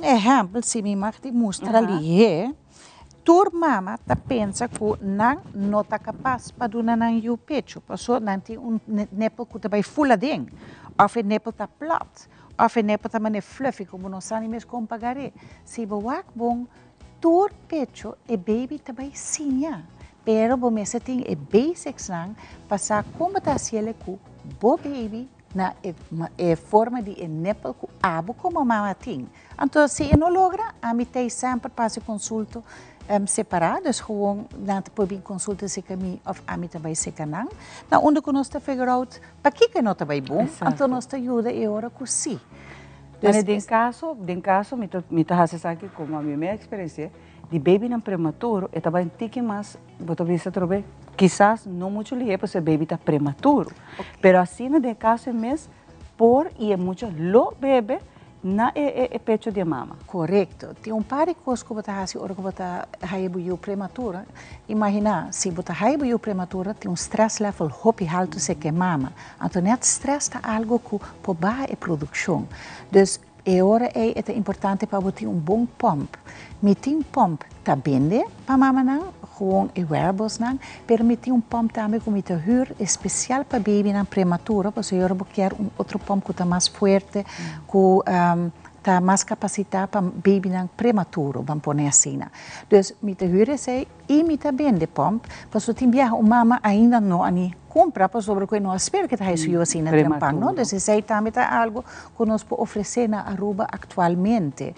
Exemplo, se me mostra ali, é tour mama pensa que não está capaz para donar o pecho, porque não tem nipple que está full de, ou o nipple está plat, ou o nipple está fluffy, como não sabe mesmo como pagar. Se você bom, tour pecho e baby também sinha, pero você tem basics passar como está se ele com bo baby na forma de nipple com abo como mama tem. Então, se não logra, a mim tem sempre para se consulta separado, dus gewoon na te probeer consulten se kami of a mim também se canang. Na onde que nós te figure out para que não também bom, então nós te ajuda e ora que sim. Dus den caso, me tá aqui como a minha experiência de baby não prematuro, é também tique mais, botar vista trobe, quizás não muito lié, porque o baby está prematuro, pero assim no de caso é mesmo por e é muito lo bebê na pecho de mama. Correto. Tem par de coisas que você faz ora que você haibuiu prematura. Imagina, se você haibuiu prematura, tem stress level hopi alto se que mama. Então, net stress é algo que pode baixar a produção. Dus, ora é importante para você ter bom pump. Me tem pump tá bende para mama não, gewoon wearables não, pero me tem pump também que me te huur especial para baby não prematura, porque eu quero outro pump que tá mais forte, que tá mais capacidade para baby não prematuro, vamos pôr assim. Dus me te huur esse e me te bende pump, porque tem viaja mama ainda não ani compra para sobre que não espera que tá isso assim na trempang, não? Dus esse aí também tá algo que nós podemos oferecer na Aruba atualmente.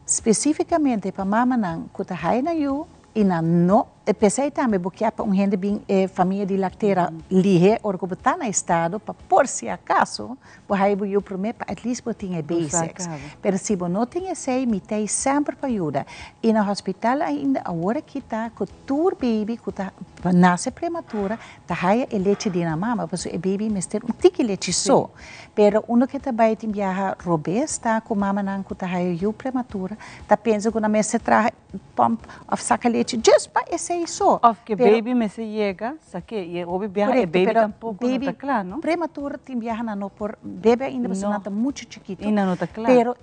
Especificamente para mama não, que está aí na eu e na não, pensei também porque para gente bem família de lacteira lihe ou que está na estado para por se acaso, por aí eu prometo para at least botinha basics. Pero se você não tem esse, me tem sempre para ajuda. E no hospital ainda agora que está com tur baby que está nasce prematura, está aí a leite de na mama, porque o baby mister tique leite só. Pero uno que também tem viaja robusta com mama não que está aí eu prematura, está pensa que na mesa traz pump of saca leite just para esse isso. Of que baby me se chega, saque e o viaja baby tampouco não está claro, não? Prematura tem viaja não por bebê ainda você não está muito chiquito. Ainda não está claro. Pero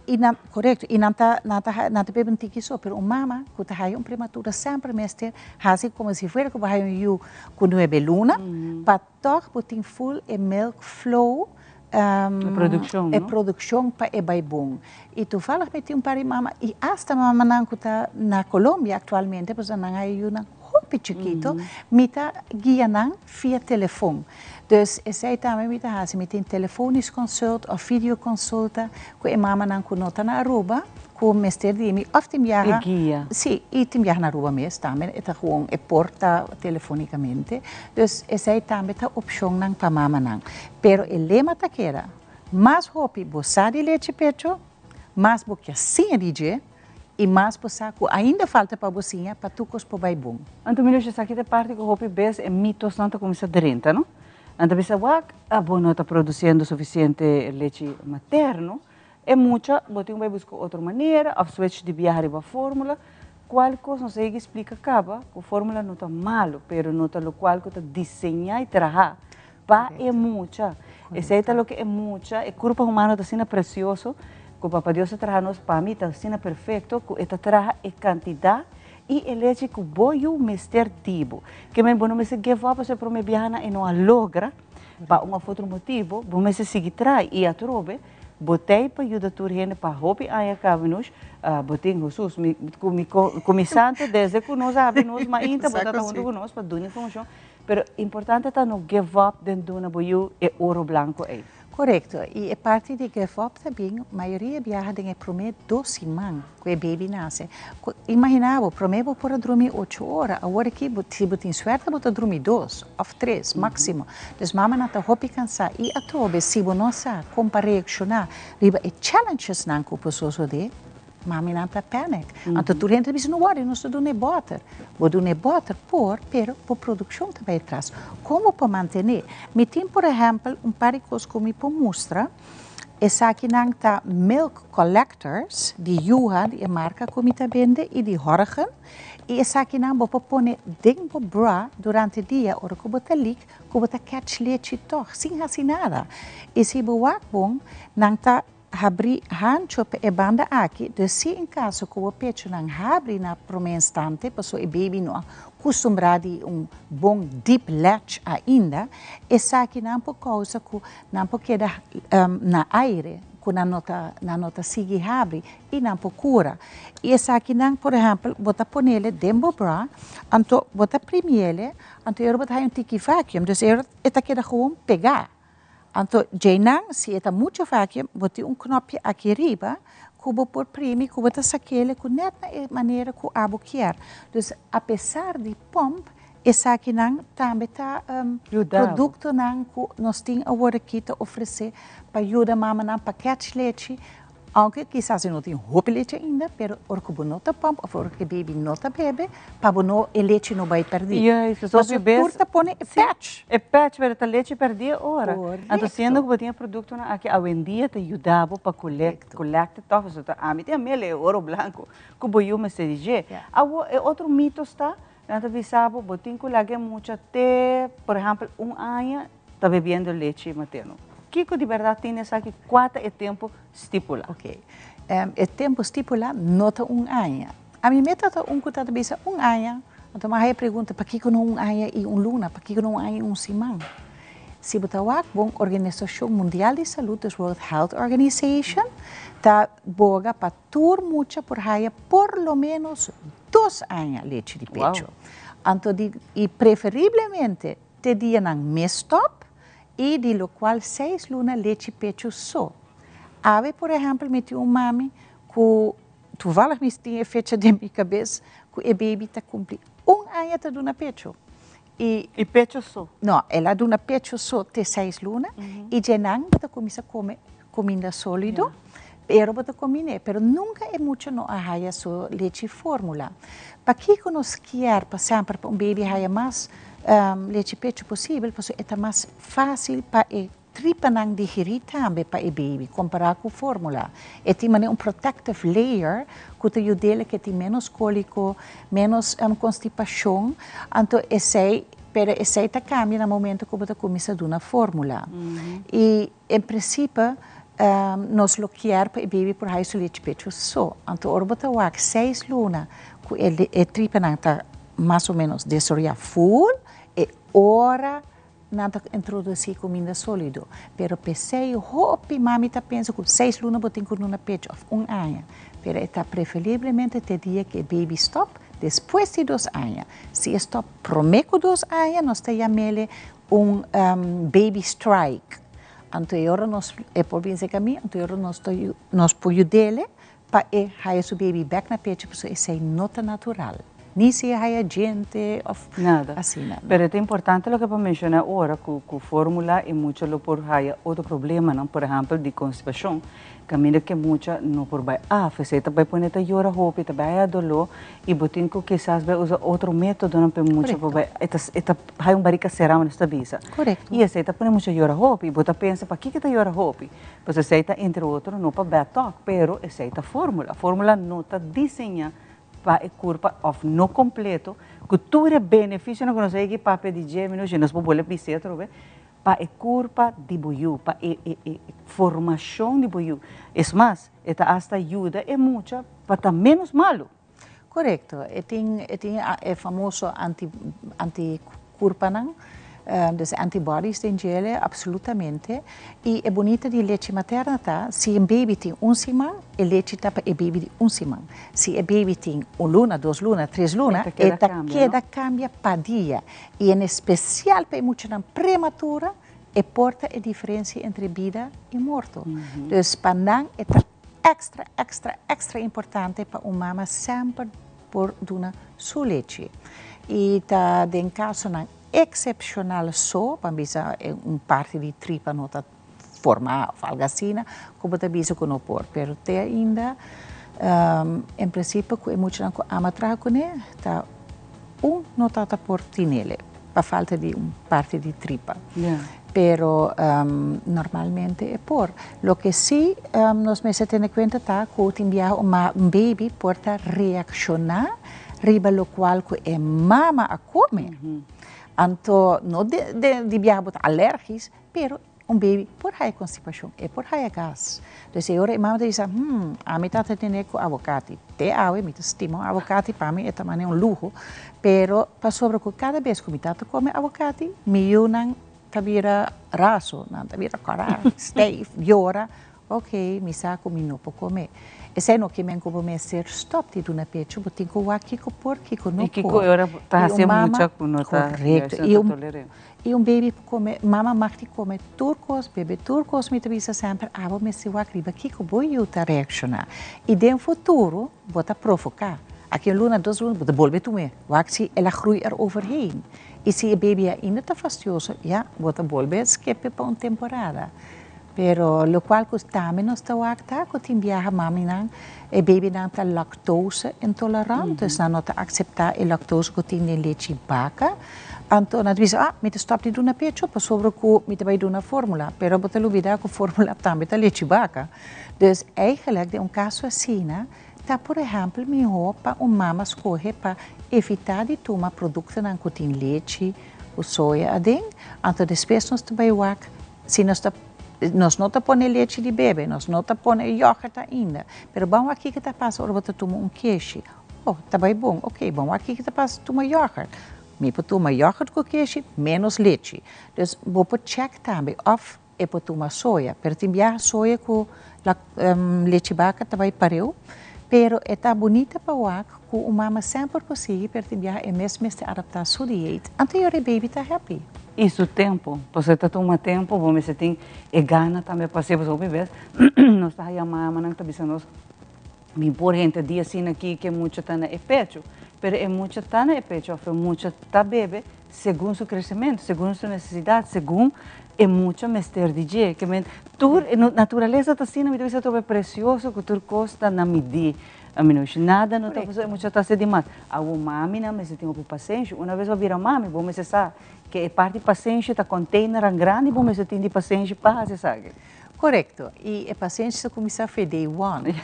correto, e não tá bebê tique só, pero mama que está aí prematura sempre mister assim como se fosse que vai eu com 9 luna, para toch botin full e milk flow produção para é bom. E tu falas que um par de mama e hasta mama não que está na Colômbia atualmente, porque não há uma hopi chiquito, me tá guiando via telefone. Dus esse também me tá assim, me tem telefonisch consult ou videoconsulta com a mama não que não está na Aruba. Com o mestre de mim, of tem viaja. Sim, e tem viaja na Aruba mesmo também, é gewoon porta telefonicamente. Dus esse também tá opção não para mama não. Pero o lema tá que era, mais hopi boçar de leite pecho, mais boca sem DJ e mais boçar que ainda falta para bocinha para tu cos para bom. Então, melhor já aqui da parte que o hopi bes é mitos não tá começa a não? Então, bisa a boa não tá produzindo suficiente leite materno. É muita, você vai buscar outra maneira, a switch de viajar para a fórmula, qual coisa não sei que explica acaba, a fórmula não está malo, pero não está o qual que está desenhar e trabalhar, para é muita. Esse é o que é muita, o corpo humano está sendo precioso, que o Papa Deus trabalha nos para mim está sendo perfeito, que está trabalha a quantidade e o leite que o mestre tipo, que me não me se give up se para me viajar e não a logra, para um outro motivo, vou me se seguir trai e a trobe. Botei para ajudar a gente para hobby aí acabamos, botei Jesus, começando desde que nós abrimos, mas ainda botamos junto com nós para dar informação, pero importante é não give up dentro da boiú e ouro branco aí. Correto, e a parte de give up também, a maioria viaja em prometo 12 semanas que o bebê nasce. Imaginava, prometo para dormir 8 horas, agora aqui, se você tem sorte, você dormir 2 ou 3, máximo. Então, mama não está hopi cansada e a trobe, se você não sabe como reaccionar, riba e challenges não que pessoas odeiam, mama não está panic. Então, tu entra e diz, não worry, não estou dando butter. Vou dar butter pero por produção também atrás. Como para manter? Me tem, por exemplo, par de coisas que me mostra. Essa aqui não está Milk Collectors, de Juha, de marca que me vende, e de Horgen. E essa aqui não vou pôr dentro do bra durante o dia, hora que você liga, que você catch leite toch, sem fazer nada. E se você bom, não está abrir hancho e banda aqui, de se em caso que o pecho não abre na primeiro instante, porque o baby não acostumado a bom deep latch ainda, essa aqui não por causa que não por queda na aire, que não nota sigue abre e não por cura. E essa aqui não, por exemplo, bota põe ele dentro do bra, então bota primeiro, então eu botar um tiki vacuum, então eu está queda gewoon pegar. Então, se está muito fácil, botar knopje aqui arriba, cubo por primi, cubo tá saquele, com net maneira que o abo quer. Então, apesar de pomp, essa aqui também está produto que nós temos agora aqui para oferecer para ajudar a mama na paquete de leite. Aunque quizás não tem roupa leite ainda, mas porque você não está pompa, ou porque o bebê não está bebê, para o leite não vai perder. Isso, só bebês... Você põe patch. É patch, mas a leite perdia hora. Então, sendo que você tinha produto aqui, a vendia te ajudava para colectar tudo. A mim tem mel, ouro branco, que você me dirige. Outro mito está, não avisava, você tem que coletar muito até, por exemplo, ano, está bebendo leite materno. Kiko de verdade tem aqui quanto é tempo estipula? Ok. É tempo estipula nota ano. A minha meta é que bisa ano. Então a pergunta para que não ano e luna, para que não ano e semana? Se você a Organização Mundial de Saúde, a World Health Organization, está boga para tur mucha por haya por lo menos 2 anos leite de pecho. Então e preferivelmente te dia nang mestop e de lo qual 6 lunas leite pecho só. Ave, por exemplo, me tinha mami que toevallig me tinha fecha de minha cabeça que o bebê está cumprindo 1 ano está dando pecho. E pecho só? Não, ela dá pecho só de 6 lunas e já não está começando a comer comida sólido, pero você come, pero nunca é muito no a só leite fórmula. Para que nós quer para sempre para bebê haja mais leite pecho possível, porque é mais fácil para tripa não digerir também para o bebê, comparado com a fórmula. E tem protective layer que te ajuda a ter menos cólico, menos constipação. Então, esse cambia no momento que você começa a dar uma fórmula. E, em princípio, nós lo quer para o bebê por raiz leite pecho só. Então, ora você vai 6 lunas, que a tripa não está mais ou menos desorientada full, e ora não introduzir comida sólida. Pero pensei, hopi mami está pensando que 6 lunas botem com uma pecho, 1 ano. Pero está preferivelmente te dia que baby stop depois de 2 anos. Se stop prometo 2 anos, nós te chamamos baby strike. Então agora nós é por bem que mim, então agora nós podemos dele para ir o baby back na pecho, porque isso é nota natural. Ni se haya gente nada. Assim, nada. Pero é importante o que para mencionar agora que fórmula e muito lo por haya outro problema, não? Por exemplo, de constipação. Caminho que muito não por vai você vai pôr neta llora hope, te vai a dolor e botin que quizás vai usar outro método não para muito por vai eta há barriga será nesta visa. Correto. E essa põe muito llora hope e bota pensa para que tá llora hope? Pois essa entre outro não para bad talk, pero essa fórmula. A fórmula não está desenhada para a curva of no completo, que tudo é benefício não conhece que papel de gêmeos, nós podemos dizer também, para a curva de buiu, para a formação de buiu. É mais, esta hasta ajuda é muito para estar menos malo. Correto. É famoso anti-curva, não? Dus antibodies tem gele, absolutamente. E é bonita de leite materna, tá? Se um baby tem 1 semana, a leite tá para o baby de 1 semana. Se o baby tem 1 luna, 2 lunas, 3 lunas, esta cambia para dia. E em especial para muito prematura, porta a diferença entre vida e morto. Dus panang é extra importante para uma mama sempre por dar sua leite. E tá em caso não excepcional só, para bisa parte de tripa não está formada, algo assim, como está bisa que não pode. Pero até ainda, em princípio, que é muito não amatraha com ele, tá não está por tinele, para falta de parte de tripa. Pero normalmente é por. Lo que sí nós me se tem em conta tá que o enviar baby pode reaccionar riba lo qual que é mama a comer. Então, não de biabo alérgicos, pero baby por aí constipação, é por aí gás. Então, agora a mama diz, a mim está tendo com avocado. Te ave, me estima avocado para mim é também luxo, pero para sobre que cada vez que me está come avocado, me não tá vira raso, não tá vira cara, steve, llora, ok, mi saco, mi no puedo comer. Ese no que me come ser stop de una pecho, porque tengo aquí porque no puedo. Y ahora está haciendo mucha cuando está. Correcto. E baby come, mama mag die komen turcos, bebê turcos, me avisa sempre, me se wak riba, kiko boi yuta reaccionar. E de futuro, bota provocar. Aqui luna, 2 lunas, bota volve tu me. Wak si, ela groeit er overheen. E se a baby ainda está fastioso, ja, bota volve skip para uma temporada. Pero lo qual também nós está wakta, que tem viaja mami nang, e baby nang está lactose intolerante, dus não está aceitar a lactose que tem em leite vaca. Então, nós dizemos, me stop de uma pecho, para sobre que me vai dar uma fórmula, pero você não olvidar que a fórmula também está leite vaca. Dus eigenlijk, de caso assim, tá, por exemplo, melhor para mama escolher para evitar de tomar produtos que tem leite ou soja, então depois nós também wak, se nós não tá põe leite de bebê, nós não tá põe iogurte ainda, pero bom aqui que tá passa, ora você toma queijo, tá bem bom, ok, bom aqui que tá passa toma iogurte. Me pode tomar iogurte com queijo, menos leite. Dus vou check também, of é para tomar soja. Pero tem soja com leite vaca também pareu. Pero é tão bonita para o que o mama sempre consegue, pero tem é mesmo adaptar a sua dieta. Anterior o baby está happy. Isso tempo, você está tomando tempo, você tem gana também para ser você bebê. Nós está aí a mama não está dizendo me por gente dia assim aqui que muito está na pecho. Pero é muito tá na pecho, é muito tá bebê, segundo seu crescimento, segundo sua necessidade, segundo é muito mestre DJ, que tur natureza tá assim, na medida que é precioso, que tur costa na medir, a mim nada não tá fazendo muito tá demais. A mami não, mas tem um paciente, uma vez vai virar mami, bom mas sabe que é parte do paciente tá container grande, bom mas tem de paciente para você sabe. Correto. E a paciência começa a fazer day one.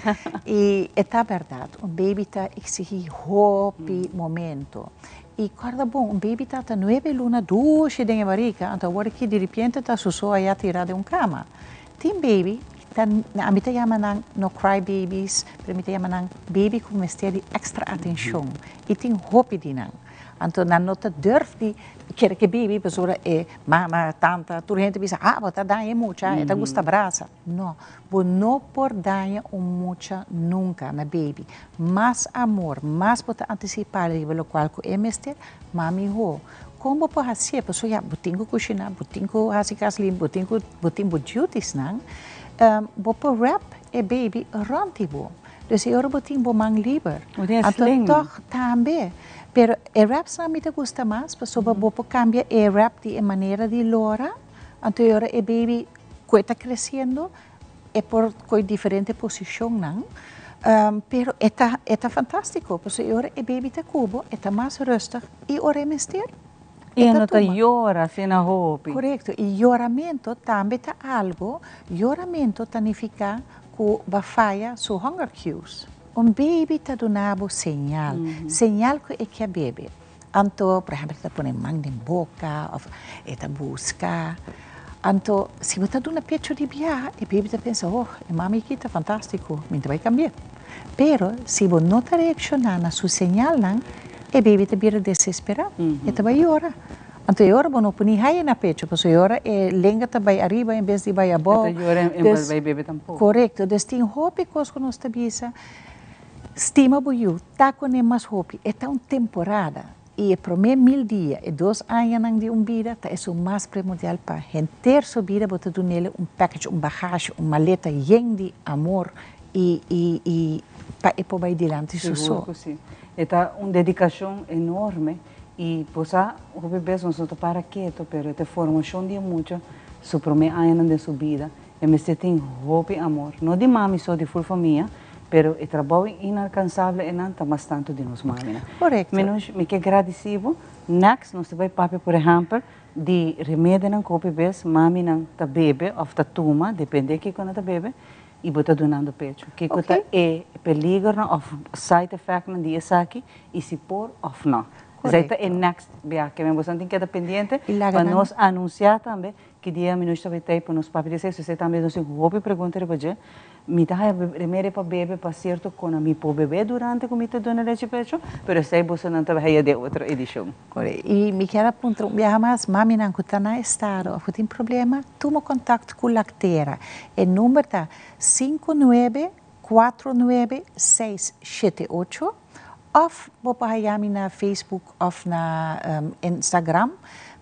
E é a verdade. Baby está exigindo hope momento. E guarda bom, baby está 9 lunas, 2 de barriga, então agora que de repente está só a tirar de cama. Tem baby, a mim chama no cry babies, a mim chama baby com mistério extra atenção. E tem hope de não. Então, não durf de querer que baby, pessoa mama, tanta, tu gente pensa, bota daí mucha, ela gosta abraça. Não, não por daí mucha nunca na baby. Mais amor, mais bota antecipar o qual que é mestre, mami ho. Como pode ser, pessoa já botinho cozinhar, botinho hasikas limpo, botinho duties não, bopo rap é baby rantibo. Dus eu botinho bo mang lieber. Então, toch também. Pero o rap não me gusta mais, porque vou cambiar o rap de maneira de lora, então agora o baby que está crescendo é por diferente posição, não? Pero é fantástico, porque agora o baby está cubo, está mais rustig e agora é mistério. E não está llora, sem a roupa. Correto, e lloramento também está algo, lloramento significa que vai falhar seu hunger cues. Baby está dando señal, señal que é bebê. Então, por exemplo, está pondo mão na boca, ou está busca. Então, se você está dando pecho de biá, o bebê está pensando, mami aqui está fantástico, me vai cambiar. Pero, se você não está reaccionando na sua señal, o bebê está bem desesperado, e vai chorar. Então, agora você não põe raia na pecho, porque agora a língua está bem arriba em vez de bem abaixo. Então, agora vai bebê tampouco. Correto, então tem roupa que nós está estima boiu, tá com mais roupa, é tão temporada e é para 1000 dias e 2 anos de vida, tá é o mais primordial para render sua vida, botar nele package, bagagem, maleta cheia de amor e para ir para adiante isso. Sim, é uma dedicação enorme e possa o bebê não só para quieto, pero é formação de muito sobre 1000 anos de sua vida, e me tem roupa e amor, não de mami só de full família. Pero o trabalho inalcançável é não mais tanto de nós mães. Correto. Me que agradecido. Next, nós vai papi, por exemplo, de remédio não cope bes, mami não tá bebe ou tá toma, depende que quando tá bebe, e bota donando pecho. Que tá é peligro ou side effect não dia aqui e se por ou não. Zaita é next, bem, que mesmo você tem que estar pendente para nós anunciar também que dia nós vai ter para nós papi dizer, se você também não se roupa pergunta para você. mi taja remere para bebê para certo com a mi po bebê durante que mi te dona leite pecho, pero sei você não trabalha de outra edição. E me quero apontar, mas mami não está na estado, se tem problema, toma contato com Lactera. O número tá 59499678 of bopahayami na Facebook of na Instagram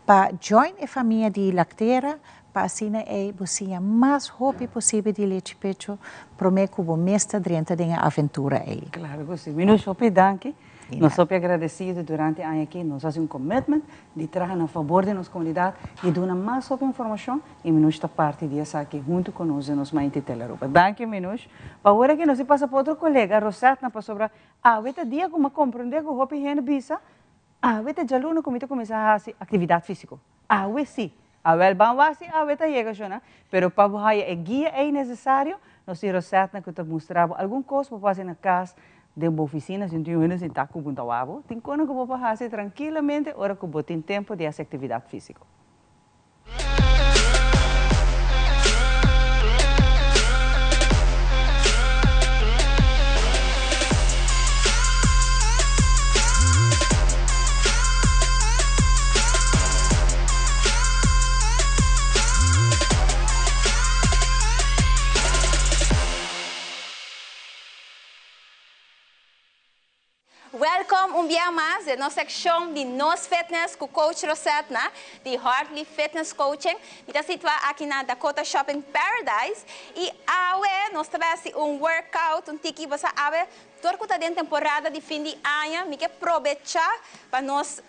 para join a família de Lactera para assim você mais rápido possível de leite pecho para me como mestre dentro da aventura aí. Claro que sim. Nós super danke. Nós super agradecidos durante o ano aqui. Nós fazemos commitment de trabalhar a favor da nossa comunidade e dar mais sobre informação e nós está parte disso aqui junto conosco e nos mais Teleruba. Danke, menos. Agora que nós passa para outro colega, Rosetta, para sobre vete dia como compreender que o hopi gente bisa, vete já luno como começar a fazer atividade física. Vete sim. Wel, banwasi, vete chega já, pero para você é guia é necessário. Nós Rosetta que te mostrava algum coisa para fazer na casa de uma oficina, se não tem tá com um tawabo, tem como que vou fazer tranquilamente, hora que vou ter tempo de fazer atividade física. Welcome um dia mais na nossa secção de Nos Fitness com o Coach Rosetta, de Heartly Fitness Coaching. Nós estamos aqui na Dakota Shopping Paradise e nós estamos fazendo workout, tiki você ave, toda a temporada de fim de ano, me quer aproveitar para nós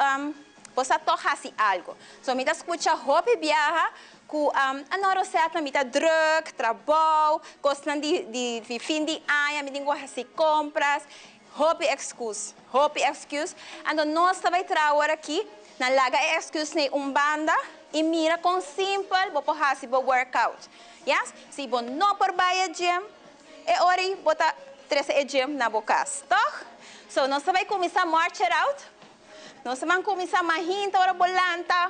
você tocar algo. So me escuta hobby viaja com a nossa Rosetta, me druk, trabalho, gostam de fim de ano, me tenho fazer compras. Hope excuse. Então, nós também trabalhamos aqui na laga excuse na Umbanda e mira com simples, vou fazer o workout. Yes? Se você não por baia gym, é hora de botar 3 gym na boca. Tá? So, nós também começar a march out. Nós também começar a mahinta, hora bolanta.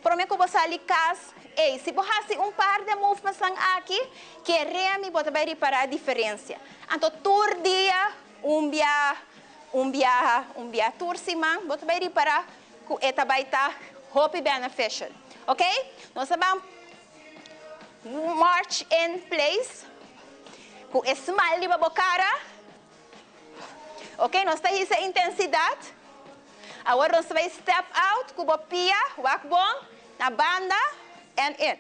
Prometo que você ali casa. E se você fazer par de movimentos aqui, que realmente você vai reparar a diferença. Então, todo dia, um dia turcima, você vai reparar que esta vai estar hope beneficial, ok? Nós vamos march in place, com smile de bocara, ok? Nós temos essa intensidade. Agora nós vamos step out, com o pia, walk bom, na banda, and in.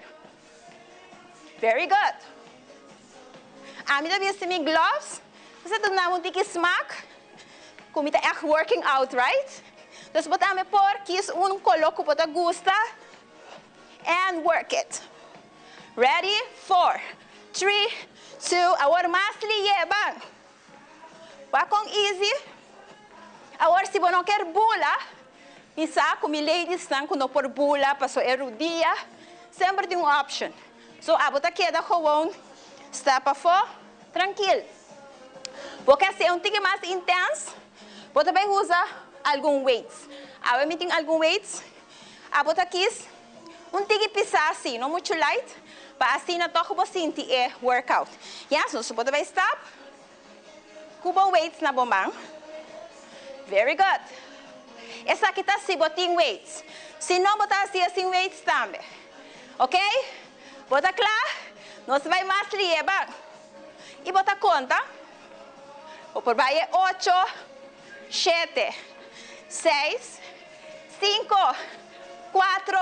Very good. A minha vez tem gloves. Você tem um tique smack, como está echt working out, right? Dus wat aan me por, kies coloco wat gusta, and work it. Ready? 4, 3, 2, agora mais lieba. Vai com easy. Agora se você não quer bula, isa como ladies estão quando por bula, passou dia, sempre tem uma option. So, você queda gewoon, step a for, tranquilo. Porque se é tique mais intenso, você vai usar algum weights. Agora me tem algum weights. Você quis tique pisar assim, não muito light, para assim não toca você sentir workout. Yes, so você vai stop. Cuba weights na bomba. Very good. Essa aqui está assim, botem weights. Se não botar assim weights também. Ok? Bota claro? Nós vai mais lieba. E bota conta. O por vai 8, 7, 6, 5, 4,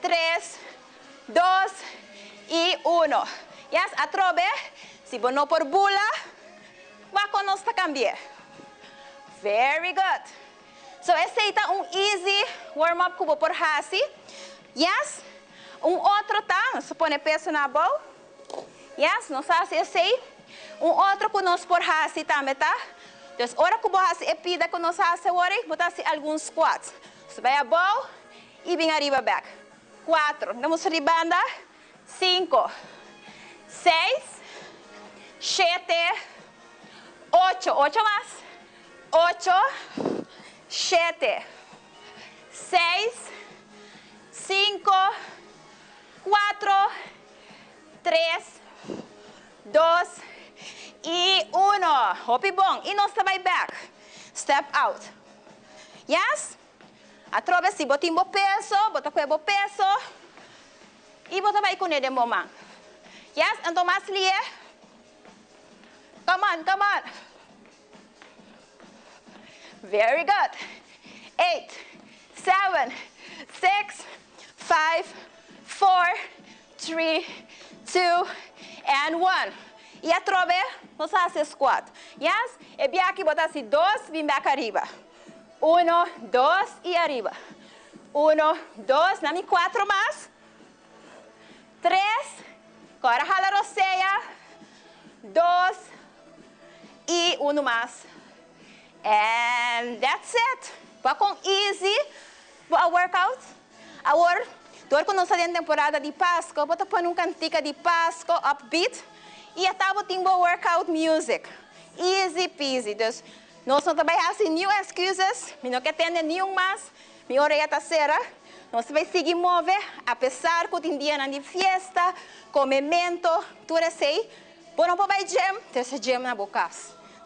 3, 2 e 1. Yes, atrobe. Se você não por bula, vai conosco cambiar. Very good. So, esse é easy warm-up que eu vou por hasi. Yes. Outro tá, nós põe peso na bola. Yes, nós fazemos esse. Outro que nós por hasi também, tá? Então, hora que você é pida que nós fazemos agora, botar alguns squats. Você vai a bola e vem arriba back. 4, vamos ribanda. 5, 6, 7, 8, 8 mais. 8, 7, 6, 5, 4, 3, 2 y 1. Hopi bom. Y nos vai back. Step out. Yes? Atrove si botimbo peso, bota cuebo peso. Y bota vai con el momento. Yes? Então mais lie. Come on, come on. Very good. 8, 7, 6, 5, 4, 3, 2, and 1. E a trove, nós fazemos squat. Yes? E bem aqui, botar assim, 2, vem back arriba. 1, 2 e arriba. 1, 2, dá-me 4 mais. 3, agora jala a roceia. 2 e 1 mais. And that's it. Para com easy, a workout. Agora, quando nós estamos em temporada de Páscoa, bota pôr um cantica de Páscoa, upbeat, e até botar workout music. Easy peasy. Então, nós não trabalhamos sem nenhuma excuses, não quer ter nenhum mais, minha orelha está cera. Nós vai seguir mover, apesar que tem dia de festa, comimento, tudo assim. Por não para gym, ter esse gym na boca.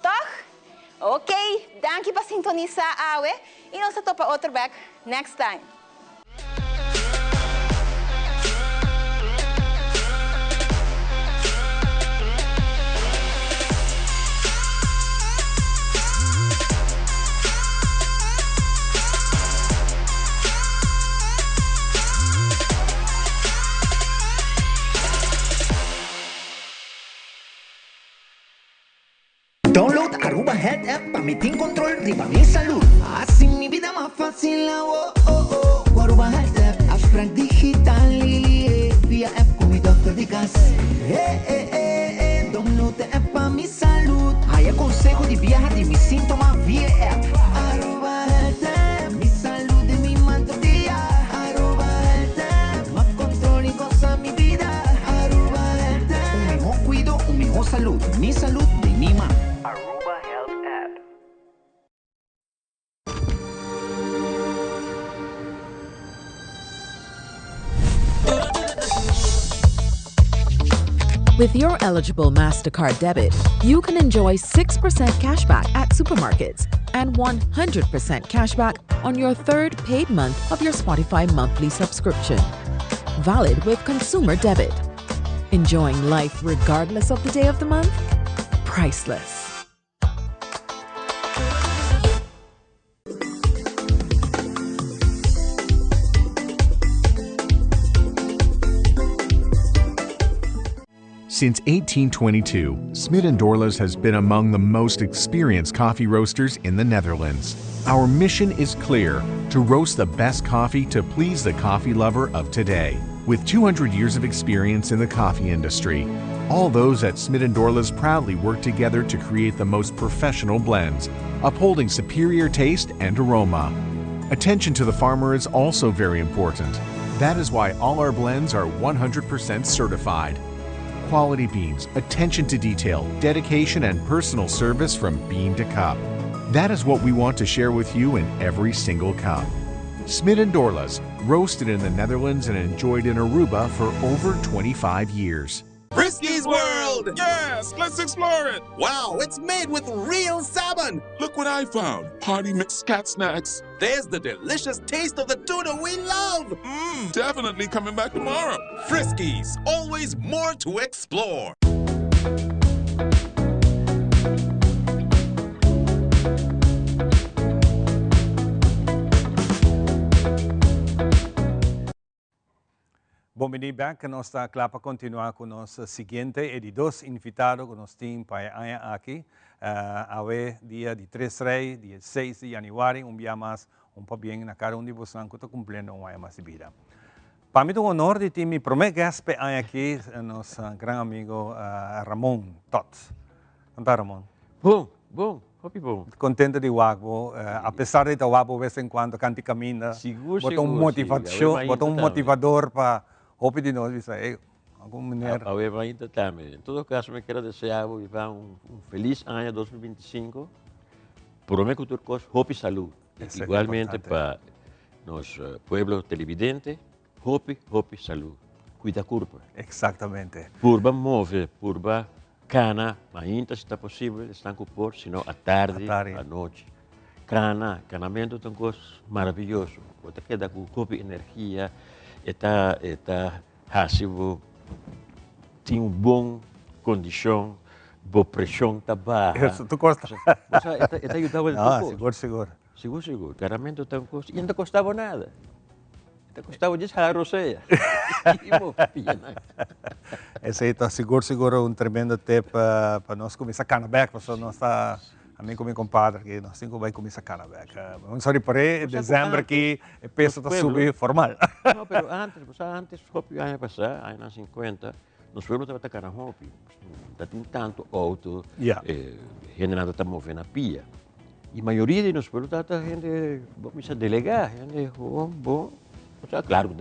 Tá? Ok, danke para sintonizar a AWE e nós vamos para outro back next time. Download Aruba Health App para meter control riba mi salud. Así mi vida más fácil, oh, oh, oh. Aruba Health App, Ashprank Digital, via app con mi doctor de casa. Download the app para mi salud. Hay consejo de viajar de mis síntomas via app. Aruba Health App, mi salud de mi manto día. Aruba Health App, más control y goza mi vida. Aruba Health App, un mejor cuido, un mejor salud. Mi salud de mi mano. Aruba Health App. With your eligible MasterCard debit, you can enjoy 6% cashback at supermarkets and 100% cashback on your third paid month of your Spotify monthly subscription. Valid with consumer debit. Enjoying life regardless of the day of the month? Priceless. Since 1822, Smit & Dorlas has been among the most experienced coffee roasters in the Netherlands. Our mission is clear: to roast the best coffee to please the coffee lover of today. With 200 years of experience in the coffee industry, all those at Smit & Dorlas proudly work together to create the most professional blends, upholding superior taste and aroma. Attention to the farmer is also very important. That is why all our blends are 100% certified. Quality beans, attention to detail, dedication, and personal service from bean to cup. That is what we want to share with you in every single cup. Smit & Dorlas, roasted in the Netherlands and enjoyed in Aruba for over 25 years. Frisky's World! Yes, let's explore it! Wow, it's made with real salmon! Look what I found! Party mixed cat snacks. There's the delicious taste of the tuna we love! Definitely coming back tomorrow. Frisky's, always more to explore. Bom-vindo back. Nós está claro para continuar com nosso seguinte e de dois invitados que nós temos para aqui. Awe dia de 3 dia 6 de janeiro, dia mais para bem na cara onde você está cumprindo um ano mais de vida. Para mim é um honor de ter meu primeiro guest aqui, nosso grande amigo Ramon Tots. Conta, Ramon. Bom, hopi bom. Contente de Wagbo, apesar de Wagbo de vez em quando canta caminha, bota um motivador para hopi de nós, isso aí. Alguma maneira. A ver, ainda também. Em todo caso, me quero desejar um feliz ano 2025. Prometo que tu hopi saúde. Igualmente para nos pueblos televidentes, hopi saúde. Cuida curva. Exatamente. Curva move, curva cana, ainda se está possível, estão com por, senão à tarde, à noite. Canamento é uma coisa maravilhosa. Você queda com energia, está rápido, tem uma boa condição, boa pressão está baixa. Isso, tu gosta? Está ajudando Seguro. Canamento é uma coisa, e não custava nada. Não custava disso a roceia. Esse aí está seguro um tremendo tempo para nós começar a canabec, porque nós está... A mim com meu compadre, que nós temos que começar a canabec. Vamos sorrir por aí, dezembro aqui, o peso está subindo formal. Não, mas antes, o ano passado, ano 50, nos pueblos estava tacando hopi. Não tinha tanto auto, gente nada está movendo a pia. E a maioria de nos pueblos está gente, vamos delegar, gente bom. Claro que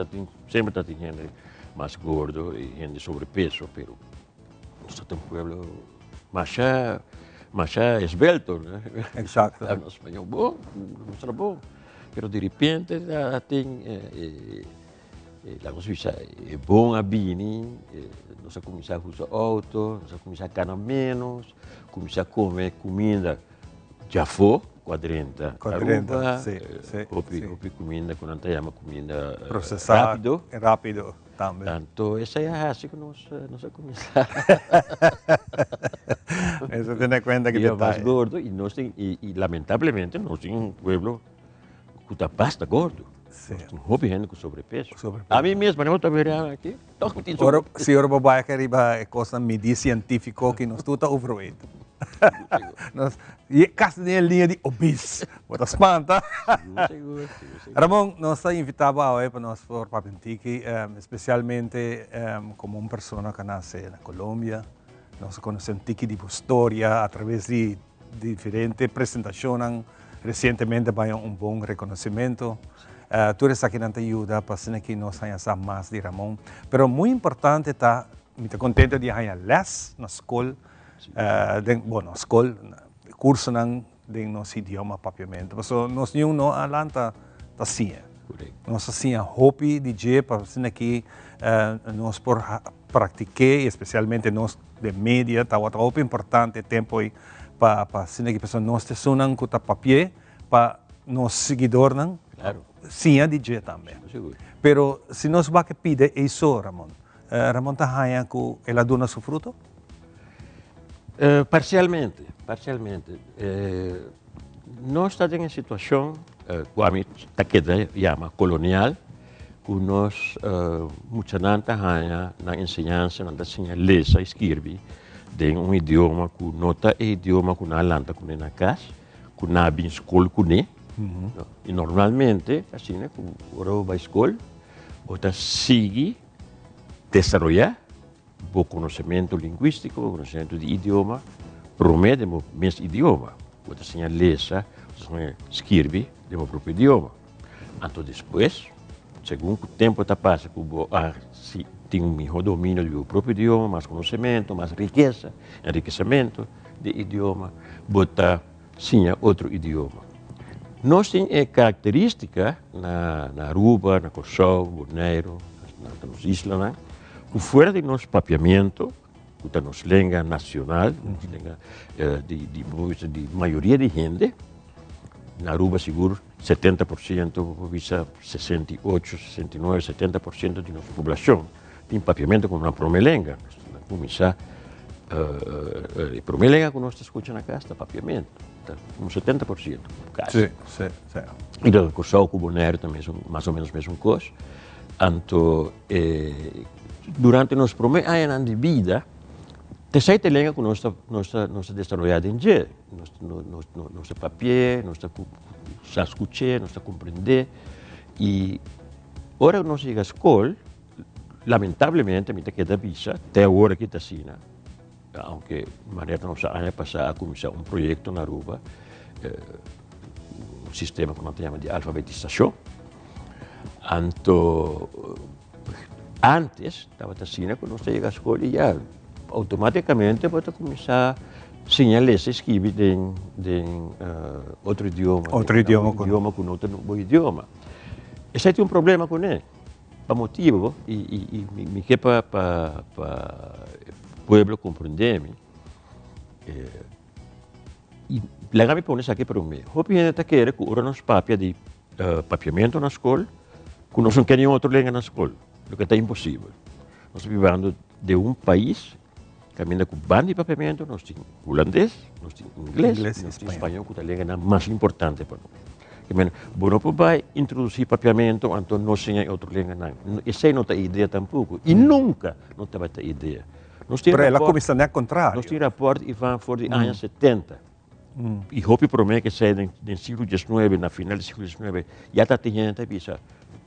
sempre está gente mais gordo e gente sobrepeso, mas nós temos um pueblo mais esbelto, né? Exato. No espanhol bom, não será bom. Mas de repente tem a coisa é bom a bini, nós começar a usar auto, nós começar a ganhar menos, começar a comer comida já foi, 40 sim. Comida, quando a gente chama comida processada, rápido também. Tanto, essa é a raça que nós começamos. Eso tiene cuenta que é mais gordo e lamentavelmente nós temos um pueblo que está bastante gordo. Um gente com sobrepeso. A mim mesmo, eu estou vendo aqui. Se o babai que arriba é coisa medir científico que nós está overweight. Casi nem linha de obese. Bota espanta. Ramon, nós estamos invitados hoje para nós for Papentique, especialmente como uma pessoa que nasce na Colômbia. Nós conhecemos Tiki de história através de diferentes apresentações. Recentemente, vai um bom reconhecimento. Tu eres aqui não te ajuda para que nós tenhamos mais de Ramon. Mas muito importante está, muito contente de ter les na escola, na escola, curso de nosso idioma propriamente. Porque nós não alanta assim. Nós assim hobby de je para que nós por praticar, especialmente nós de mídia, está muito importante tempo para que pessoas nós te sonam com papel para nos seguidores. Claro. Sim, a DJ também. Pero se nós vamos pedir isso, Ramon, Ramon está ganhando com ela dona seu fruto? Parcialmente. Nós estamos em uma situação, como a chama colonial, que nós, muita gente ganha na ensinança, na ler e escrever, de um idioma que não é o idioma que nós lanta na casa, que nós na escola que E normalmente, assim, quando eu vou à escola, eu sigo desenvolver o conhecimento linguístico, o conhecimento de idioma, promete o mesmo idioma. Eu tenho a ler, escrever do meu próprio idioma. Então, depois, segundo o tempo está passando, eu tenho um melhor domínio do meu próprio idioma, mais conhecimento, mais riqueza, enriquecimento de idioma, botar sim outro idioma. Nós temos característica na Aruba, na Corsol, Borneo, nas islas, que fora de nosso papiamento, que é nossa língua nacional, de maioria de gente, na Aruba seguro 70%, 68, 69, 70% de nossa população tem papiamento com uma própria língua. Começar a própria língua que nós escutamos na casa, papiamento. Um 70%, quase. Sim. E do Corsol, com o Borneo também são mais ou menos a mesma coisa. Então, durante nosso primeiro ano de vida, tem sete línguas que nós desenvolvemos em dia. Nós papel, nós escutar, nós compreender. E, hora que nós chegamos à escola, lamentavelmente, a gente queda visa, até a hora que está assim, aunque de maneira nossa ano passado começou um projeto na Aruba, um sistema que nós chamamos de alfabetização. Então, antes, estava assim, quando nós chegamos à escola, e já automaticamente pode começar a ler e escrever em outro idioma. Outro idioma com outro idioma. Esse é um problema com ele. Para motivo, e me quer para pueblo compreender-me, E lá me põe aqui para o meio. Hopi gente quer que ora nos papia de papiamento na escola, que nós não queremos outra língua na escola, o que é impossível. Nós estamos vivendo de um país que ainda com bando de papiamento, nós temos holandês, nós temos inglês nós temos espanhol, que é a língua mais importante para nós. Não vai introduzir papiamento, então não tem outra língua. Essa não é a ideia tampouco. E nunca não teve a ideia. Pero ela começa ao contrário. Nós temos rapport e vão for de anos 70. E Hopi promete que sai no século XIX, na final do século XIX, já está tendo a visa.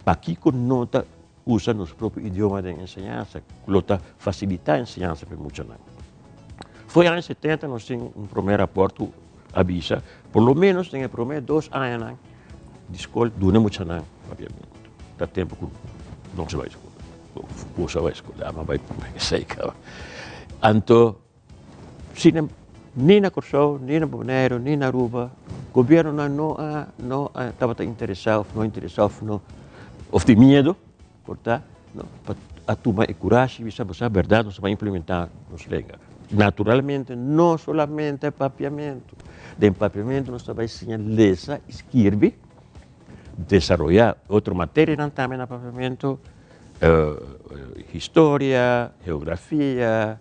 Para que nota usa nosso próprio idioma de ensinança, que facilita a ensinança para muitos anos. Foi anos 70, nós temos primeiro rapport avisa, por lo menos tem prometo 2 anos de escola, dura muito anos, obviamente. Dá tempo que não se vai à escola. Ou se vai à escola, mas vai sair. Então, nem na Corsou, nem na Bonaire, nem na Aruba, o governo não estava interessado, ou de medo, para tomar coragem, saber a verdade, nós vamos implementar nos línguas. Naturalmente, não somente papiamento. De papiamento, nós vamos ensinar ler, escrever, desenvolver outra matéria também no papiamento, história, geografia,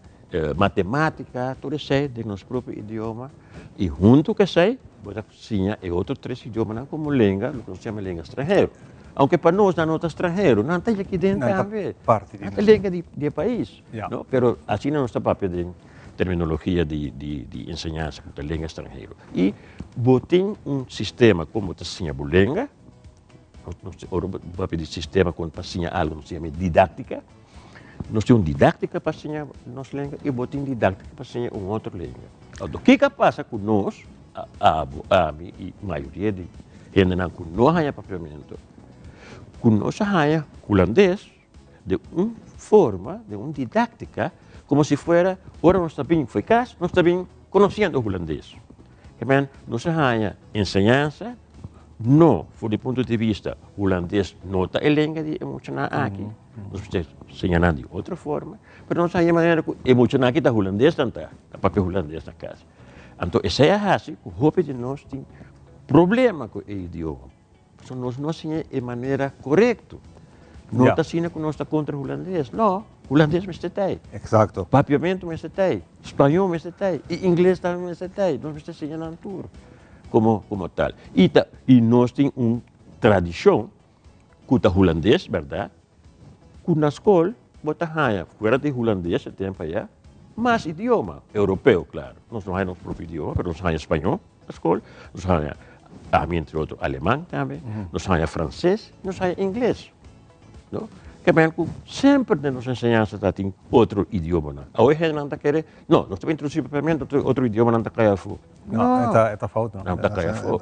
matemática, tudo isso de nosso próprio idioma. E junto com isso, vamos ensinar outros 3 idiomas como língua, o que nós chamamos de língua estrangeira. Aunque para nós não é estrangeiro, não tem aqui dentro também. É língua de país. Não? Pero assim não está papel de terminologia de ensinança com a língua estrangeira. E botem sistema como está assim a língua, papel de sistema quando passinha algo, nós chamamos didática. Nós temos didática para ensinar nossa língua e botem didática para ensinar outra língua. O que passa com nós, a maioria de gente não com nós há papiamento, com nós há holandês de uma forma, de uma didática, como se fosse, agora nós também foi caso, nós também conhecendo o holandês. Nós há ensinança, não, do ponto de vista holandês, não está a língua de emocionar aqui. Nós estamos ensinando de outra forma, mas nós temos a maneira que emocionar aqui está holandês, não está papel holandês na casa. Então, essa é a assim, que o Hopi de nós tem problema com o idioma. Então, nós não temos a maneira correta. Não está assim que nós estamos contra o holandês. Não, holandês me tem. Exato. Papiamento me tem. Espanhol me tem. E inglês também me tem. Nós estamos ensinando tudo. Como tal. E nós temos uma tradição com o holandês, verdade? Que na escola, bota raia, fora de holandês, tempo já, mas idioma europeu, claro. Nós não temos nosso próprio idioma, mas nós temos espanhol na escola, nós temos, entre outros, alemão também, nós temos francês, nós temos inglês. Não? Que sempre nos ensinanças tem outro idioma. Hoje não está querendo, não, nós temos introduzir outro idioma não está caindo. Não, está falta. Não está caindo.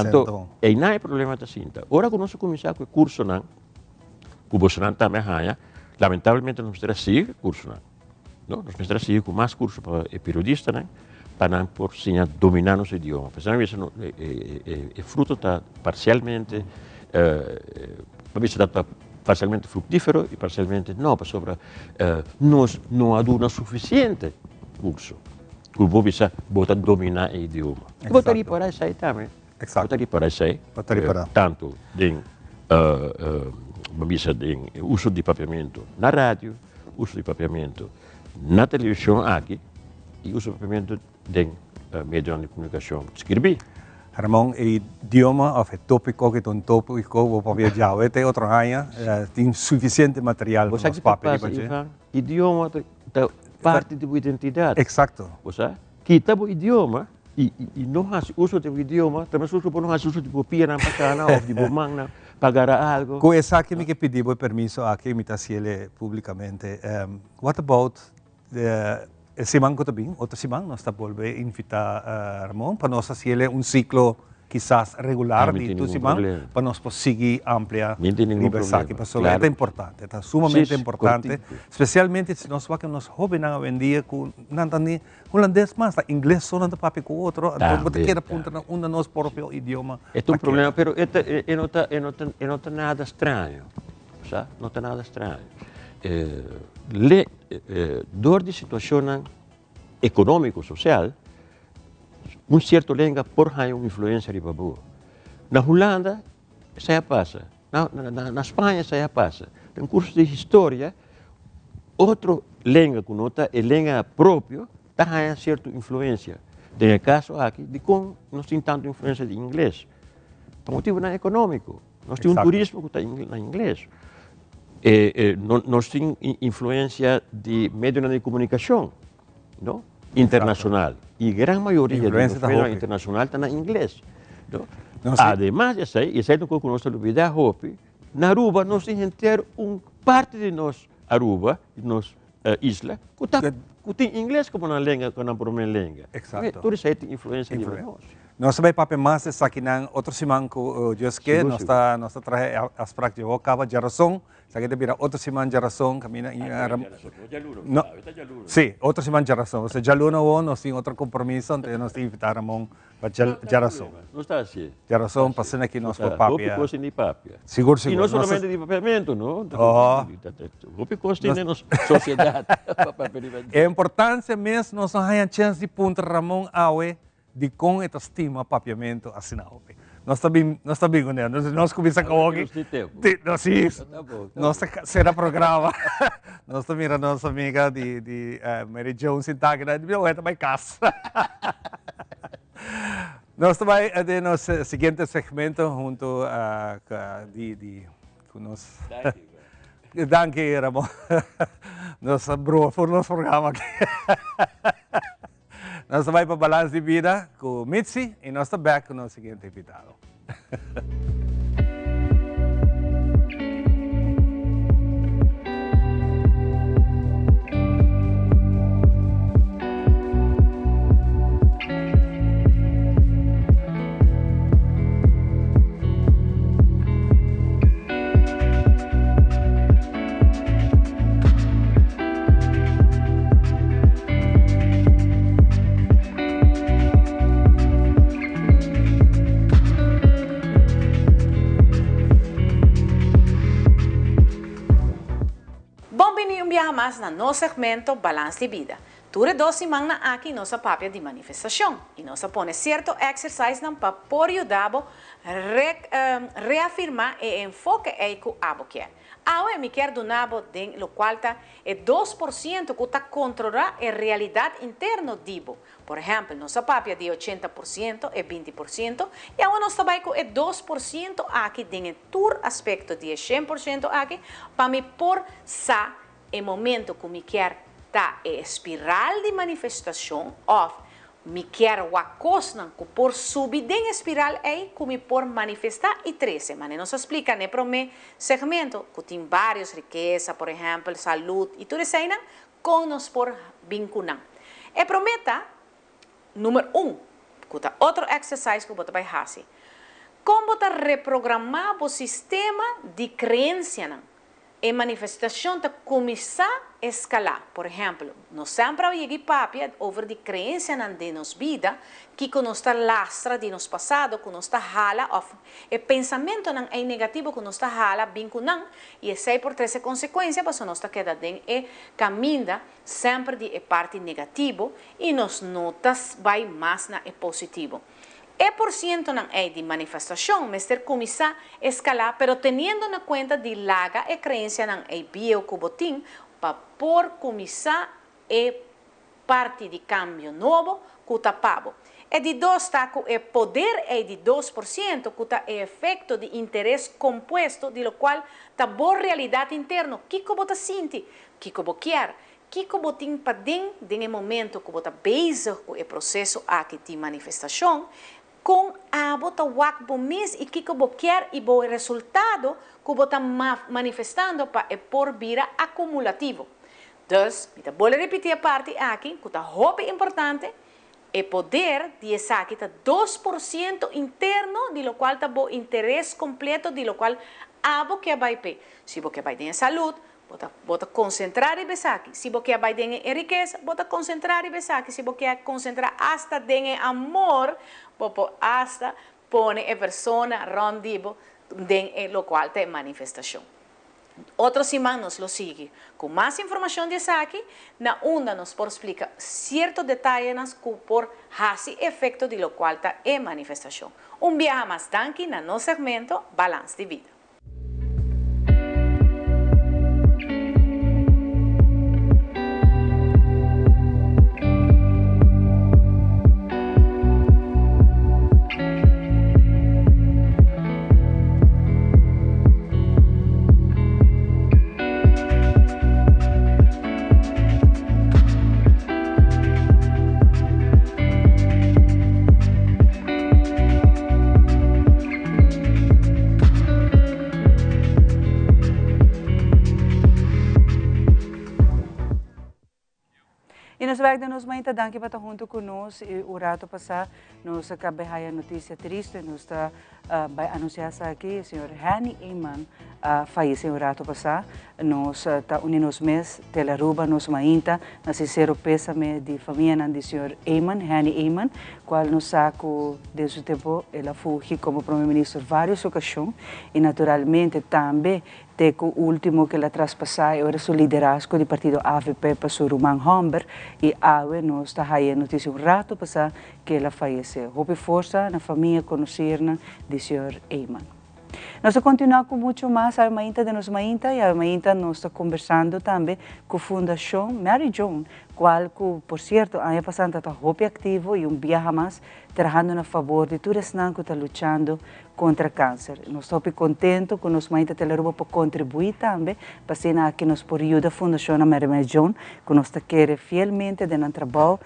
Então, aí não é problema da cinta. Agora que nós começamos com o curso, que você não também há, lamentavelmente nós temos que seguir o curso. Nós temos que seguir com mais curso para periodista, para por dominar nosso idioma. Porque é fruto está parcialmente, parcialmente fructífero e parcialmente não, porque nós não aduna suficiente curso. Que vou botar dominar o idioma. Botaria para isso aí também. Botaria para isso aí. Tanto de uso de papiamento na rádio, uso de papiamento na televisão aqui e uso de papiamento de meios de comunicação. Escrevi. Ramon, o idioma, ou o tópico que um tópico, vou para viajar, tem outra raia, tem suficiente material para os papéis. Idioma é parte da identidade. Exato. Você quita o idioma e não faz uso do idioma, também não faz uso de copia na pacana ou de bomang pagar algo. Com essa que me pedi permisso aqui, me ele publicamente. What about el semana que também, outra semana, nós estamos volver invitar Ramon para nós fazer ciclo quizás regular de tu semana para nós seguir amplia liberdade. Claro. É importante, é sumamente importante, especialmente se nós vamos jovens a vender com holandês mais, inglês só não papi com outro, então você quer apontar um do nosso próprio idioma. É um problema, mas não está nada estranho, sabe? Não está nada estranho. Dor de situação econômico-social certo língua por aí uma influência de babu. Na Holanda, isso já passa. Na Espanha, isso já passa. Tem curso de história, outra língua que nota é língua própria, tem certa influência. Tem caso aqui de como nós temos tanta influência de inglês. Por motivo não econômico. Nós temos um turismo que está em inglês. Nós temos influência de meios de comunicação, não? Internacional. E a grande maioria dos meios internacionais está em inglês. Não? Además, isso aí não é que nós olvidamos, Hopi. Na Aruba, nós temos uma parte de nós, Aruba, de nós isla, que tem inglês como uma língua, como uma primeira língua. Exato. Tudo isso aí tem influência de nós. Nós também papemos sa kinang outro simang ko Diyos ke nós traje as práticas o cava geração sa kita bira outro simang geração kami na no sim outro simang geração sa jaluna o nós tem outro compromisso então nós invitar mong geração não está assim geração passando aqui nós por papia hopi de papia seguro e não somente de papiamento não hopi costa na nossa sociedade é importante mesmo nós não há chance de punta Ramon awe de com esta estima papiamento assinado. Nós também com ele. Nós começamos com alguém. Nós será programa. Nós também a nossa amiga de Mary Jones em Tagna de meu também casa. Nós também é nosso seguinte segmento junto com nós. Danke, Ramon. Nossa bro por nosso programa aqui. Nós vamos para o Balance de Vida com Mitzi e nós estamos back com o nosso seguinte invitado. Mas na nosso segmento Balance de Vida. Ture 2 semanas aqui nossa papia de manifestação. E nós põe certo exercício para por ajudar a reafirmar e enfoque que abo quer. Agora me quer do nabo den lo qual tá é 2% que está controlar a realidade interna dibo. Por exemplo, nossa papia de 80% é 20% e agora nós trabalhamos com 2% aqui tem tur aspecto de 100% aqui para me por sa é momento que me quer tá espiral de manifestação ou me quer o acosnan que por subir em espiral aí que me por manifestar e 13 mas nos explica né para mim segmento que tem várias riquezas por exemplo saúde e tudo isso aí com nos por vincular e prometa número 1 que tá outro exercício que você vai fazer como tá reprogramar o sistema de crença a manifestação está começar a escalar. Por exemplo, nós sempre ouvimos papia over de crença na nossa vida, que nós está lastra de nosso passado, que nós está hala, o pensamento não é negativo que nós está hala, vinculando, e essa é por 13 consequências, mas nós está quedando e caminha sempre de parte negativa, e nos notas vai mais na positivo. E por ciento não é de manifestação, mas ter começar a escalar, pero teniendo na conta de laga e crença não é bio cubotim, para por começar a parte de cambio novo, que tapabo. E de 2 taco é poder é de 2%, que é efeito de interesse composto, de lo qual tá boa realidade interna, que você sente, que você quer. Que você tem para dentro, no momento que você está base com o processo aqui de manifestação, com a bota wak bo mês e que você quer e o resultado que você está manifestando para por vira acumulativo. Então, eu vou repetir a parte aqui, que está muito importante, é poder de essa aqui está 2% interno, de lo qual está o interesse completo, de lo qual abo que vai ter. Se você vai ter saúde, bota concentrar e besar aqui. Se você vai ter riqueza, bota concentrar e besar aqui. Se você quer concentrar hasta em amor, bota hasta pone a persona rondibo den lo qual tem manifestação. Otro semana nos lo sigue. Con más información de aquí, na onda nos por explicar ciertos detalles por hasi efecto de lo cual está en manifestación. Un viaje más tanque na no segmento Balance de Vida. E nos vai de nos mainta danke para estar junto conosco e o rato passar nos acabei a notícia triste nos está vai anunciar aqui o senhor Hani Eyman faleceu o rato passar nos está unidos mês tela ruba nos mainta na sincero pésame de família do senhor Eyman Hani Eyman qual nos saco desde o tempo ela foi como primeiro-ministro várias ocasiões e naturalmente também o último que ela traspassou era o liderazgo do partido AVP para o Roman Humber e agora nós está aí notícia rato passar que ela faleceu. Houve força na família conhecer do Sr. Eyman. Nós continuamos com muito mais a mainta de nós mainta e a mainta nós está conversando também com a Fundação Mary John, qual, por certo, ano passado está muito ativo e viaja mais trabalhando a favor de todos os que estão lutando contra o câncer. Nós estamos contentos com nós mainta Teleruba para contribuir também para ser aqui nos por ajuda a Fundação Mary John, que nós quer fielmente de um trabalho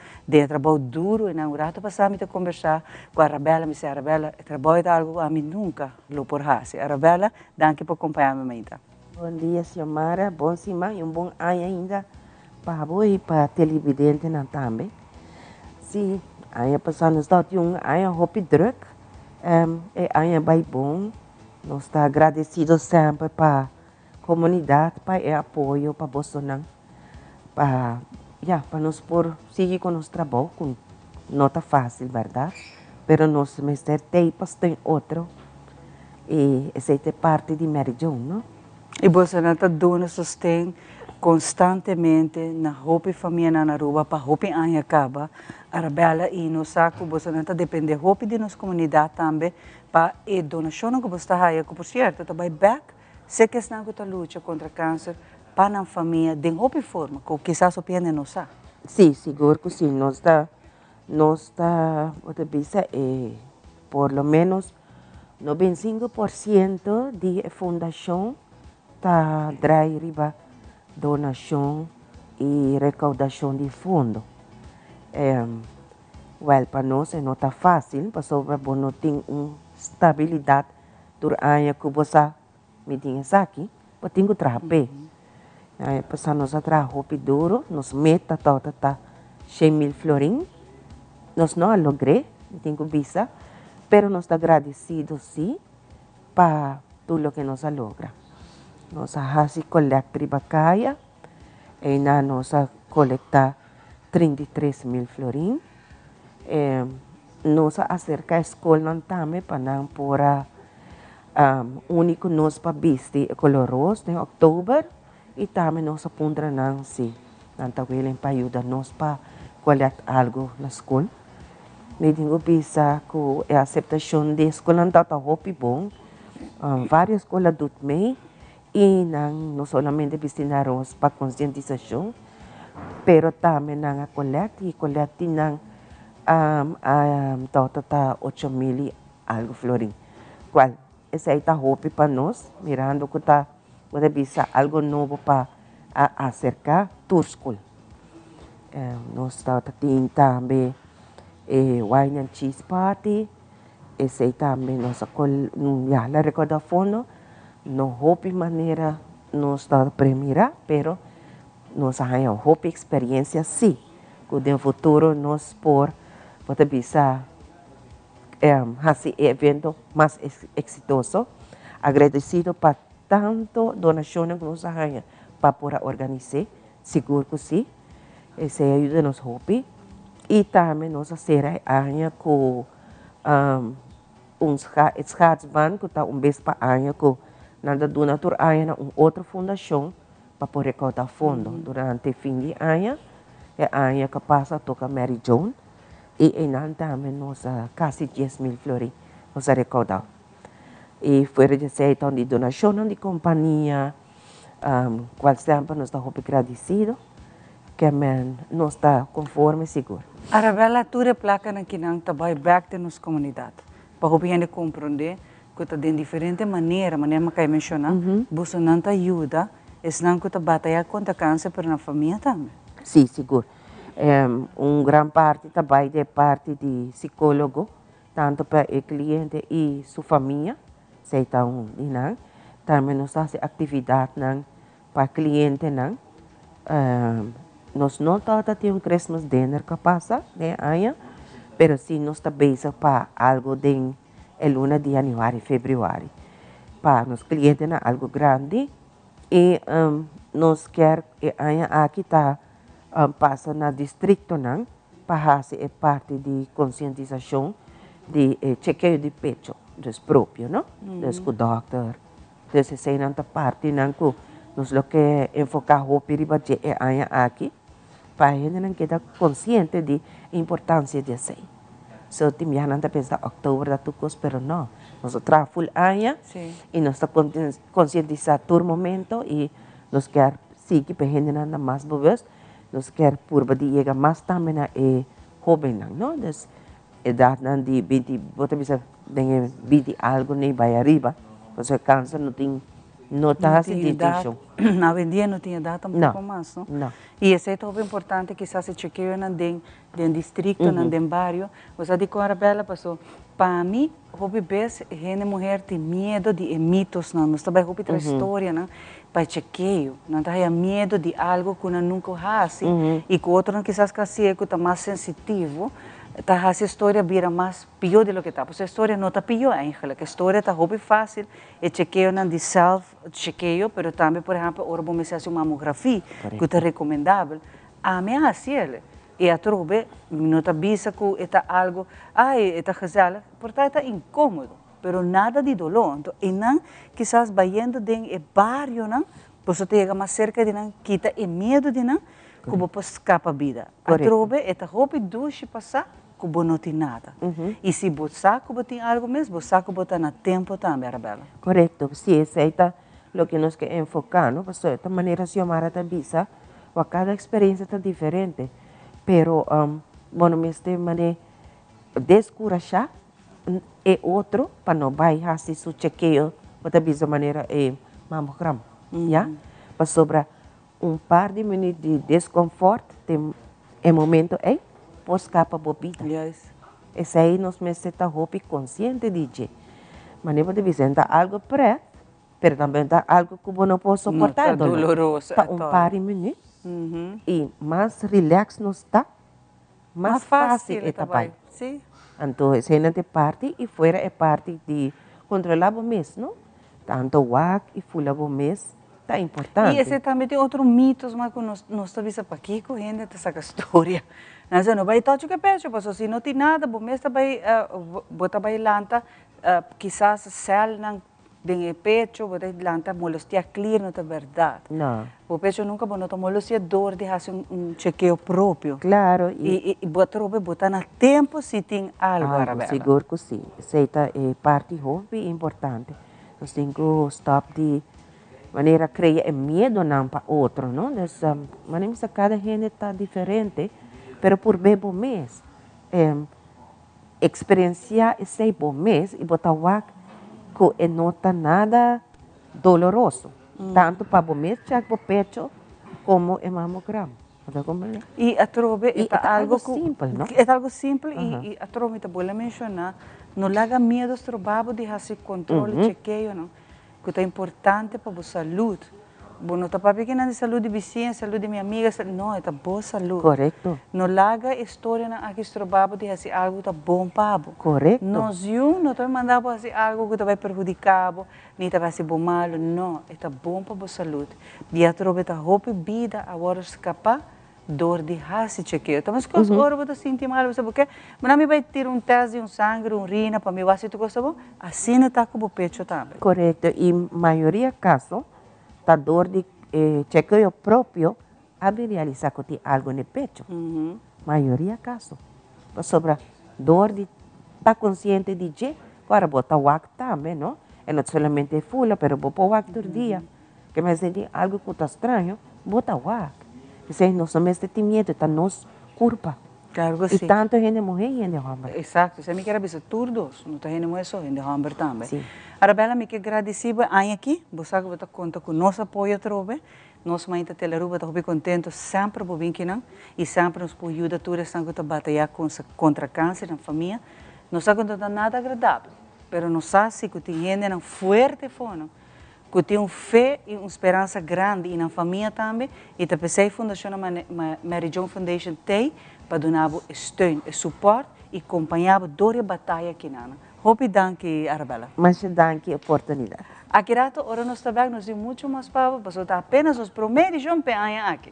duro e não rato passamos a conversar com a Arabella, me disse Arabella, o trabalho é algo a mim nunca lo por fazer. Arabella, danke por acompanhar-me mainta. Bom dia, Xiomara, bom semana e bom ano ainda para você e para televidente também. Sim, ano passado nós tínhamos ano muito druk. É ano bem bom. Nós estamos agradecidos sempre para a comunidade, para o apoio, para Bolsonaro, para nos por seguir com o nosso trabalho, com não está fácil, verdade? Mas nós mestre tem outro e essa é parte de Mary John, não? E Bolsonaro está dando sustento constantemente na roupa e família na rua para roupa e acaba Arabella e no saco Bolsonaro depende roupa de nossa comunidade também para a donação que você está aí que por certo está vai back se que está com a luta contra o câncer para a família de roupa e forma que quizás opine não sabe. Sim, seguro que sim, nós está por lo menos 95% de fundação está drive donação e recaudação de fundo. Para nós não está fácil, porque não tem uma estabilidade durante o ano que você me tem aqui, mas tem que trabalhar. Porque nós trabalhamos duro, nós meta está 100.000 florins, nós não logramos, tem que visa, mas nós estamos agradecidos sim, para tudo o que nós logramos. Nós fazemos coleta bancária e nós coletamos 33.000 florins. Nós acerca a escola também para não pôr único nós para vestir coloroso em outubro e também nós apontra não se não está willing para ajudar nós para coletar algo na escola. Me digo bisa que a aceitação de escola não está bom. Várias escolas do MEI e não somente destinados para conscientização, pero também na coleta e coleta não tá 8.000 algo florim. Qual esse aí tá roupa para nós, mirando que tá pode bisa algo novo para acercar tour school. Nós tá tem também wine and cheese party, esse aí também nós la recordação no roupa maneira nós está primeira, pero nós temos roupa experiência sim, que no futuro nós pode bisa fazer evento mais exitoso, agradecido para tanto donação que nós temos para poder organizar, seguro que sim, esse ajuda nos roupa e também nós fazer año com uns husband que está vez para año com nada dona tur aya na outra fundação para poder recaudar fundo. Durante o fim de ano, a aya que passa toca Mary Joan e nós também nós quase 10.000 flores nós recaudar. E fora de ser então de donação de companhia, qual sempre nós estamos agradecidos, que nós está conforme seguro. Arabella, tu placa na kinang tabay back de nos comunidade. Para que compreender que está de diferente maneira que mencionar, você não te ajuda, não que está batalhar contra câncer para na família também. Sim, seguro. Grande parte também de parte de psicólogo, tanto para o cliente e sua família, se então também nós fazemos atividade para o cliente nós não temos Christmas dinner que passa, né, pero sim nós estamos para algo de luna de janeiro, fevereiro, para os clientes algo grande e nós quer aqui está passa na distrito para fazer parte de conscientização de chequeio de pecho, dos próprios, não? Dos com o doutor, desse sei nanta parte que nós lo que enfocar o perigo de aqui para a gente não queda consciente de importância de ser. So tim ya nanta pensa outubro da tucos, pero não. Nós tra full aya e nós está conscientizar todo momento e nós quer seguir para a gente nanda mais boas, nós quer por de chegar mais também na jovem não, das idade de 20, bota bisa dengan 20 algo nem vai arriba, porque câncer não tem nota de distinção. Na dia não tinha data um pouco mais, não? Não. E isso é tão importante que se chequeio no distrito, no bairro. Você diz que a Arabella passou. Para mim, hobby best, a mulher tem medo de mitos, não? Nós também hobby outra história, não? Para chequeio, não tem medo de algo que não nunca faz e que o outro não quizás que está mais sensitivo. Essa história vira mais pior do que está. Porque a história não está pior ainda. A história está muito fácil. E chequeio não de self-chequeio, mas também, por exemplo, agora vamos fazer uma mamografia, que é recomendável. A minha assim, e a trobe, não está vista que está algo, está casada, portanto está incômodo, mas nada de dolor. Então, e não, quizás, vaindo de barrio, não, você chega mais cerca de não, quita o medo de não, que você escapa a vida. A trobe, está roupa duche passar, que você não tem nada. E se você sabe que você tem algo mesmo, você sabe que você está no tempo também, Arabella. Correto, sim, esse é o que nós queremos enfocar, não? Porque de maneira que a Mara está cada experiência está diferente. Pero, bueno, de maneira descurajar é outro, para não vai fazer seu chequeio, de maneira mamograma, já? Para sobrar par de minutos de desconforto, tem momento pode escapar da vida. Esse aí nós estamos roupa consciente de que, mas não pode dizer algo pré, mas também algo que você não pode suportar. Doloroso. Para par de minutos. E mais relax nos está, mais fácil é também. Então, essa é parte e fora é parte de controlar o mês, não? Tanto o WAC e fular o mês está importante. E esse também tem outros mitos, mas que nós estamos aqui correndo essa história. Não vai estar que pecho, porque se não tem nada, o mês vai botar lanta, quizás céu não tem pecho, botar lanta molestia clear, não é verdade. Não. O pecho nunca botou molestia dor de fazer chequeio próprio. Claro. E botar no tempo se tem algo. Seguro que sim. Essa é parte hobby importante. Nós temos que stop de maneira criar medo não para outro, não? Mas cada gente está diferente, pero por bem bom mês, experienciar esse bom mês e botar o que não está nada doloroso, tanto para o mês, para o pecho, como o mamograma. E a trobe é algo simples, não? É algo simples e a trobe te vou mencionar, não laga medo trobar de fazer controle, chequeio, não? Que é importante para a saúde. Não está para pequena de saúde de vizinha, saúde de minha amiga, não, é boa saúde. Correto. Não larga história na aqui trobar de fazer algo que é bom para você. Correto. Nós não estamos mandando para fazer algo que vai prejudicar, nem vai ser bom mal, não, é bom para a saúde. E a trobe está roupa vida, agora escapar, dor de raça chequeio. Mas que agora você sente mal, sabe por quê? Mas não vai ter teste de sangue, urina, para me ver tu gosta bom. Assim não está com o pecho também. Correto. E maioria caso, tá dor de chequeio próprio, abre realizar que tem algo no pecho. Maioria caso. Sobre dor de tá consciente de que para botar o WAC também, não? E não somente fula, pero botar o WAC todo dia. Que me senti algo que está estranho, bota o WAC. Que não somente tem medo, está nos culpa. Claro que e sim. tanto gente morrer e gente homem. Exato. Você me quer dizer todos, não está gente morrer só, gente homem também. Sim. Arabella, me quer agradecer aqui, você que você conta com nosso apoio trobe. Nós mãe da Teleruba está bem contente sempre por vir aqui e sempre nos ajuda todos que batalhar contra câncer na família. Não sabe que não é nada agradável, mas não sabe que tem gente forte fora, que tem fé e uma esperança grande na família também. E a PCI Fundação Mary John Foundation tem para dar steun e suporte e acompanhar toda a batalha aqui. Hope danke, Arabella. Mas danke oportunidade. Aqui rato, ora nós também nos deu muito mais para você tá apenas os primeiros jumper aqui.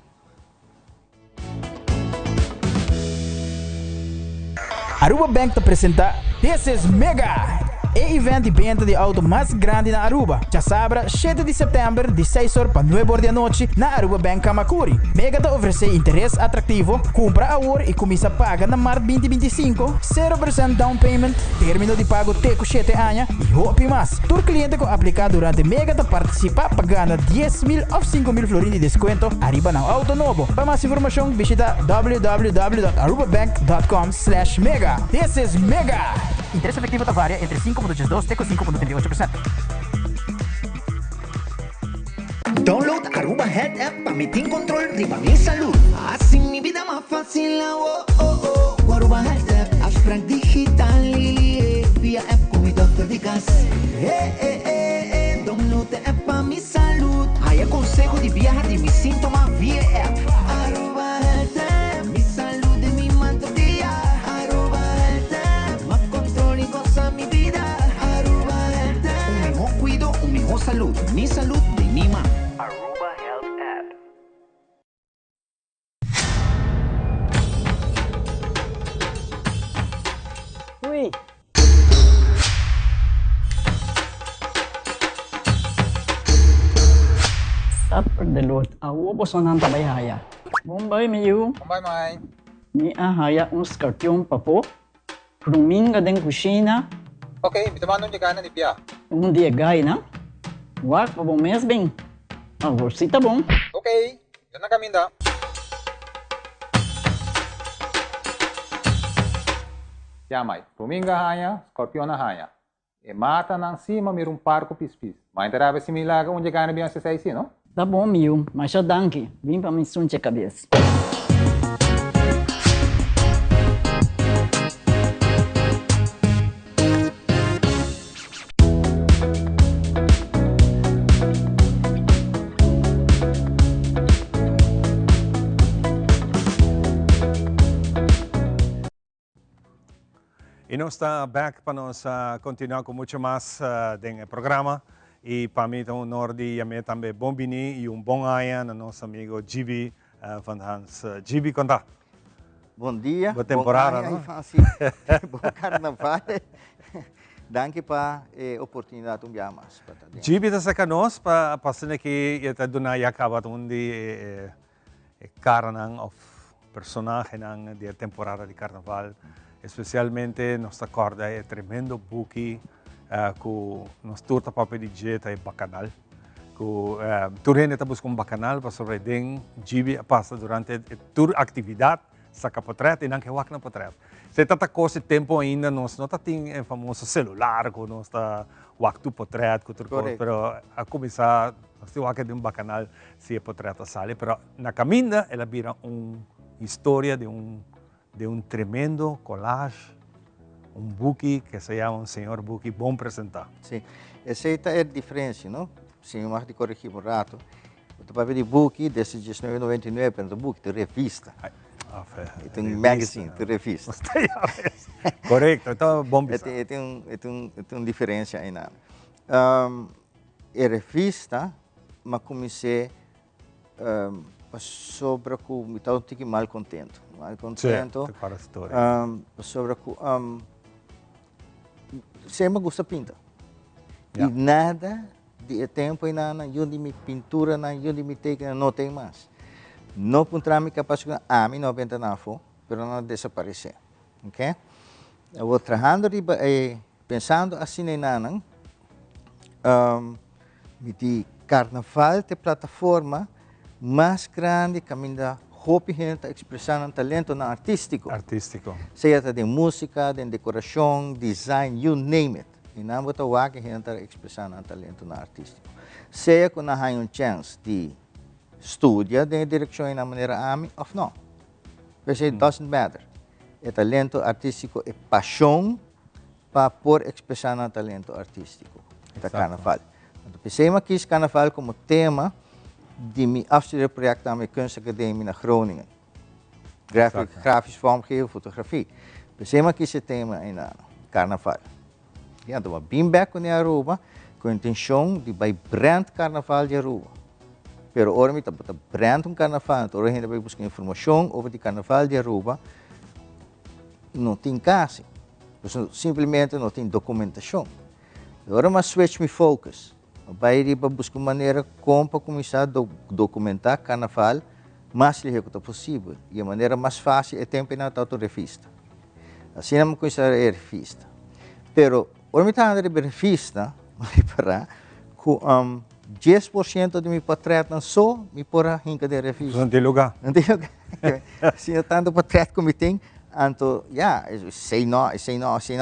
Aruba Bank te apresenta This is Mega! É evento de venda de auto mais grande na Aruba. Já sabra, 7 de setembro, de 6 horas para 9 horas da noite, na Aruba Bank Kamakuri. Mega te oferece interesse atrativo, compra agora e começa a pagar na março 2025, 0% down payment, término de pago teco 7 anos e hope mais. Todo cliente que aplicar durante Mega te participa pagando 10.000 ou 5.000 florins de desconto arriba na auto novo. Para mais informação, visita www.arubabank.com/mega. This is Mega! Interesse efetivo da varia entre 5.82 e 5.38%. Download Aruba Health App para meter control de mi salud. Así mi vida más fácil. Aruba Health App, abstract digital via app con mi doctor de casa. Download the app para mi salud. Hay consejo de viajar de mis síntomas via app. Aruba Health App, mi salud de mi manto día. Aruba Health App, más control y goza mi vida. Aruba Health App, un mejor cuido, un mejor salud. Mi salud de mi mano. Aruba Health App. Uy. Supper the Lord. Awo po sonan tabayaya. Bombay miyu. Bombay mai. Ni ahaya un scarpion papo. Pruminga den kusina. Okay, bitamano niya ka na ni Pia. Um dia gay na. Wak pa bom mes bem. Agora si tá bom. Okay, yun na kami da. Pia mai. Pruminga haya, scorpion na haya. E mata nang cima mir parco pispis. Mas interava se milaga onde ganha bem essa aí, não? Tá bom, miu. Mas já danke. Vim pra me sunte a cabeça. E nós estamos back para nós continuar com muito mais do programa. E para mim é um honor de chamar também bom bini e bom dia no nosso amigo Gibi van Hans. Gibi, conta. Bom dia. Boa temporada, bom não? Bom carnaval. Danke para a oportunidade de mais. Gibi está conosco para passar aqui e está dando aí acaba onde carnan of personagem da temporada de carnaval. Especialmente nos acorda é tremendo buki que nos turta papel de dieta e bacanal. Que turene está buscando bacanal para sobreviver. Gibi passa durante toda atividade, saca potret e não que wak na potret. Se tanta coisa tempo ainda nós não tem o famoso celular que nós está wak tu potret, que coisa, pero a começar nós tem wak de bacanal se a potret sale, pero na caminda ela vira história de um tremendo collage, buki que se chama um senhor buki bom apresentar. Sim, essa é a diferença, não? Sim, mais de corrigir um rato. O papel de buki, desde 1999, para o buki de revista. É um magazine de revista. Correto, então bom pensar. É uma diferença aí. A revista, mas comecei sobre que me estava um pouco mal contento. Sobre que sempre gosta pinta. E nada de tempo e nada, eu de minha pintura, eu de minha técnica não tem mais. Não encontrar minha capacidade, mim não venta na fo, pero não desaparecer. Ok? Eu vou trabalhando pensando assim em nada, de carnaval de plataforma mais grande que ainda hope gente expressar um talento na artístico. Seja de música, de decoração, design, you name it. E não vou ter que gente expressar um talento na artístico. Seja que não há chance de estudar de direção na maneira ou não. Porque it doesn't matter. É talento artístico, é paixão para por expressar um talento artístico. É carnaval. Pensei que esse carnaval como tema de meu afstudeerproject aan mijn kunstacademie naar Groningen. Grafisch vormgeven, fotografie. Pensei que esse tema in carnaval. Ja, então bem back com Aruba, com a intenção de brand carnaval de Aruba. Pero ora me tá brand carnaval, ora a gente vai buscar informação sobre o carnaval de Aruba. Não tem caso. Simplesmente não tem documentação. Agora mas switch me focus. Vai buscar maneira como para começar a documentar carnaval mais rápido possível. E a maneira mais fácil é tempo na revista. Assim não começar a revista. Pero, ora me está na revista, para com 10% de meu portreto só me porá hinca de revista. Não tem lugar. Não tem lugar. Se tanto portreto como tem, então, sei não,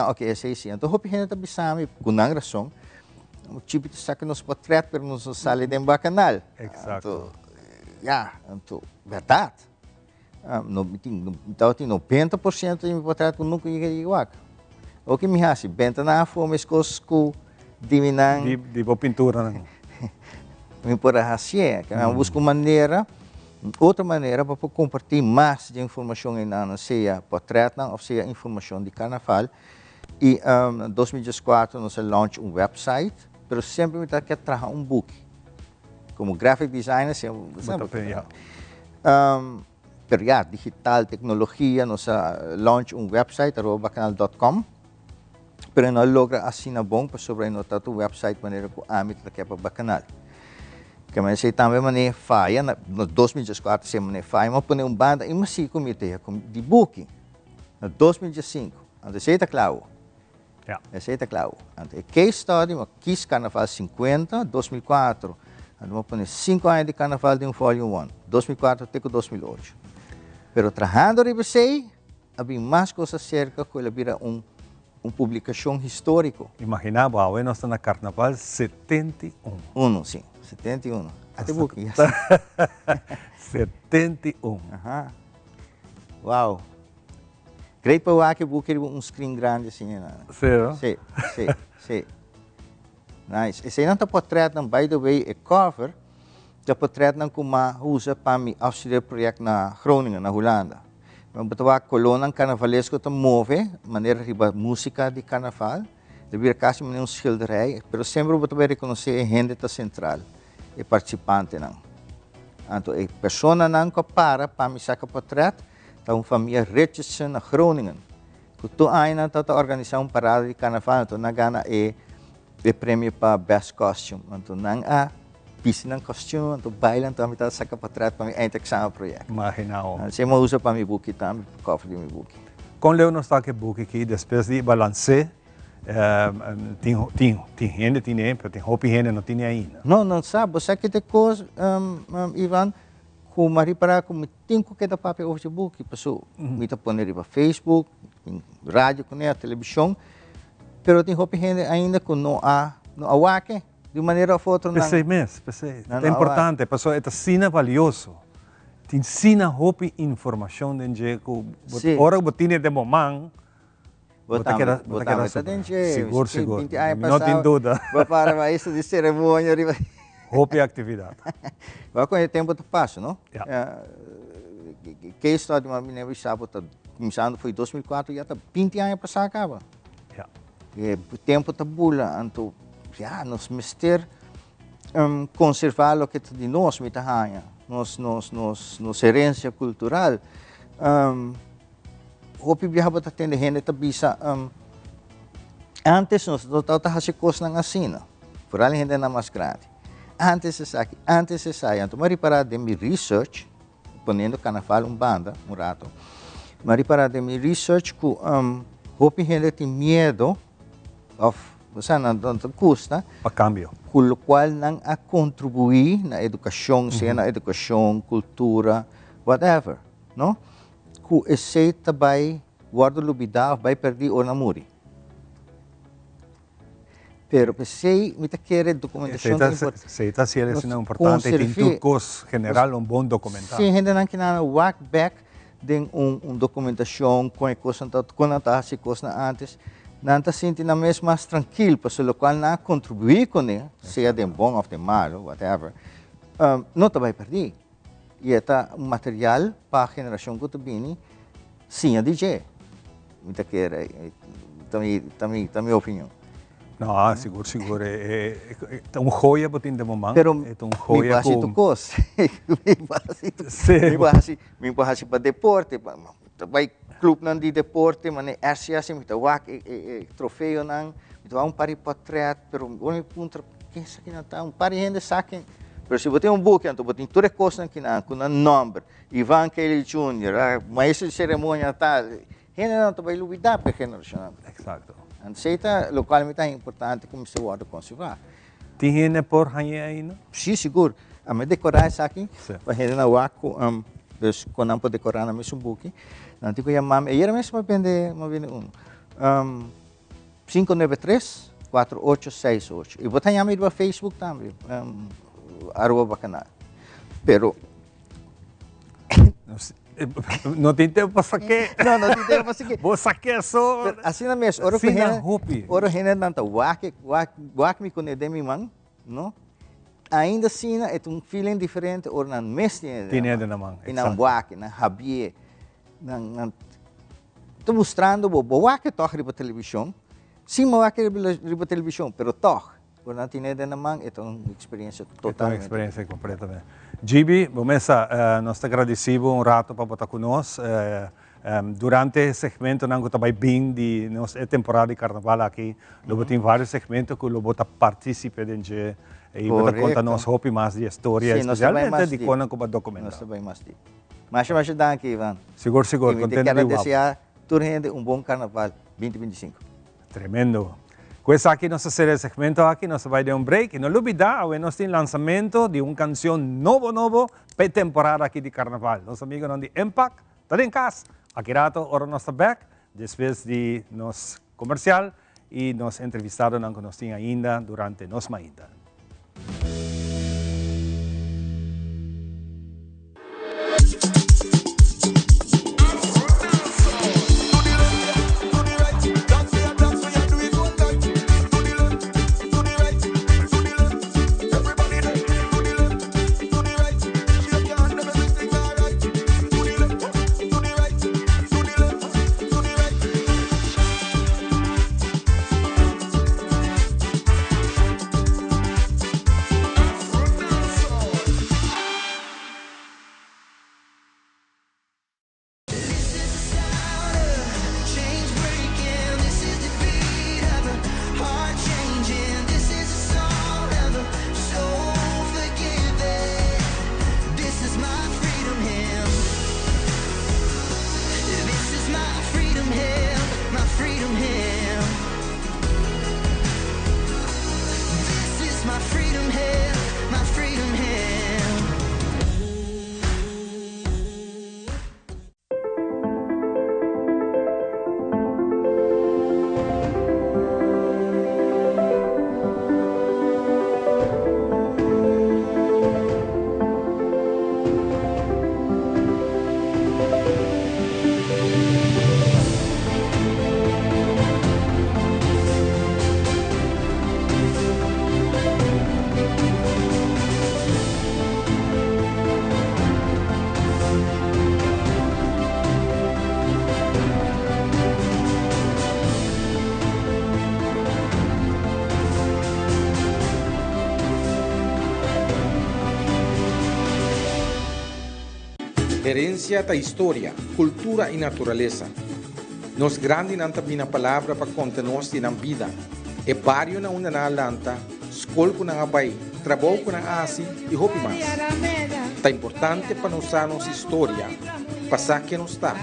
ok, sei sim. Então, hope gente está pensando com uma razão. O tipo de saca nos portretos, pero nos sale de bacanal. Exato. Então, verdade. Então, tem 90% de meu portreto que nunca ia igual. O que me hace? Benta na forma, as coisas que diminuem. De boa pintura, né? Me por assim, eu busco outra maneira para compartilhar mais de informação em ano, seja portreto ou seja informação de carnaval. E em 2004 nós lançamos website. Pero sempre me quer trazer book. Como graphic designer, pero digital, tecnologia, nós launch website, @bacanal.com. Pero não logra assim na bom para sobre notar o website maneira que a mim quer para Bacanal. Que mas sei também maneira faia, no 2004 se maneira faia, mas põe banda e mas como de book. No 2005, antes sei claro. Esse é claro. Então, case study, quis Carnaval 50, 2004. Vamos pôr 5 anos de Carnaval de volume 1. 2004 até 2008. Pero trabalhando em você, havia mais coisas cerca que ele vira uma publicação histórica. Imaginava, agora nós estamos na Carnaval 71. Sim, 71. Até pouquinho. 71. Uau. Creio que eu acho que screen grande assim, né? Sério? Sim. Nice. Esse não está portreto, by the way, é cover, está portreto não como usa para me afstudeer projeto na Groningen, na Holanda. Mas a coluna carnavalesco está move, maneira de música de carnaval, de vir quase uma schilderij, mas sempre você vai reconhecer a gente central, e participante não. Então, a pessoa não que para me sacar portreto, uma família Richardson na Groningen. Que ainda está organizando parada de carnaval, então não ganha o prêmio para Best Costume. Então não há piscina costume, então bailam, então está saca para trás para mim exame o projeto. Imaginava. Você me usa para meu book também, para cofre de meu book. Com Leo não está que book aqui, depois de balance, tem gente, tem roupa gente, não tem ainda. Não sabe, você que tem coisa, Ivan, como para como tem que dar papel hoje book, pessoal, me tá pondo para Facebook, rádio, televisão, pero tem roupa ainda que não há waque de maneira ou outra. Pensei. É importante, pessoal, é sina valioso. Tem sina roupa informação de jeito, ora que tem de momento. Seguro. Não tem dúvida. Para isso de cerimônia. Roupa e atividade. Vai com o tempo do passo, não? Que história de uma menina sábado, começando foi 2004, já está 20 anos para se acaba. O tempo está bula, então, nós mister conservar o que de nós, me tá nos herencia cultural. Hopi viajaba ta tende gente ta bisa antes nós tava hacer coisas na asina. Por ali gente na mais grande. Antes se sai, então mari para de mi research, ponendo carnaval banda, rato. Mari para de mi research que hopi gente tem medo of você não custa para cambio, com o qual não a contribuir na educação, seja na educação, cultura, whatever, não? Que esse também guarda lubida vai perder o namoro. Pero se me quer documentação se está sendo importante tem tudo general bom documentário. Sim, gente não quer walk back de documentação com coisa quando tá se coisa antes. Não se sente mais tranquilo, porque o qual não contribui com ele, seja de bom ou de mal, whatever, não vai perder. E é material para a geração que vem, sim, a DJ. Muita queira, também opinião. Não, seguro. É joia para o momento. Pero joia base tu coisa. Me base para deporte, vai clube não de deporte, mas é assim, me toa troféu não, me toa pari portrait, pero o ponto que isso aqui não tá, pari gente saque. Pero se você book, então você tem toda coisa aqui na com número, Ivan Kelly Jr., maestro de cerimônia tal, gente não vai lutar para geração. Exato. Aceita localmente é importante como se guarda conservar. Tem gente por aí não? Sim, seguro. A me decorar isso aqui, para gente na waco, quando não pode decorar na mesmo book. Nanti ko llamame, ayer mesmo mapende 593-4868. E botar llamame para Facebook também, @bacanal. Pero não tem tempo para saque. Não tem tempo para saque. Vou saque só. Assim na mesmo, ora gente nanta wak me conhece mi man, não? Ainda assim é feeling diferente, ora nan mes tinha na mão. E nan wak, nan Javier. Estou mostrando o que toca na televisão, sim, o que na televisão, mas toca. Quando não tem nada na mão, é uma experiência total. É uma experiência completamente. Gibi, nós agradecemos rato para estar conosco. Durante o segmento que está bem de nossa temporada de carnaval aqui, nós temos vários segmentos que nós participamos dentro e nós contamos mais de história, especialmente de quando nós documentamos. Mas ajudar aqui, Ivan. Seguro. Quero desejar toda gente bom carnaval 2025. Tremendo. Com esse aqui, nosso segmento aqui, nós vamos dar break. E não olvidar, nós temos lançamento de uma canção novo para a temporada aqui de carnaval. Nosso amigo de Impact, está em casa. Aqui rato, ora nós back, depois de nosso comercial e nos entrevistado que nós temos ainda durante nossa ainda. herencia da história, cultura e natureza. Nos grande não também a palavra para contar-nos na vida. É barrio na una na lanta, escola com na abai, trabalho com na asi e roupa mais. É importante para nós a nossa história, passar que nos está.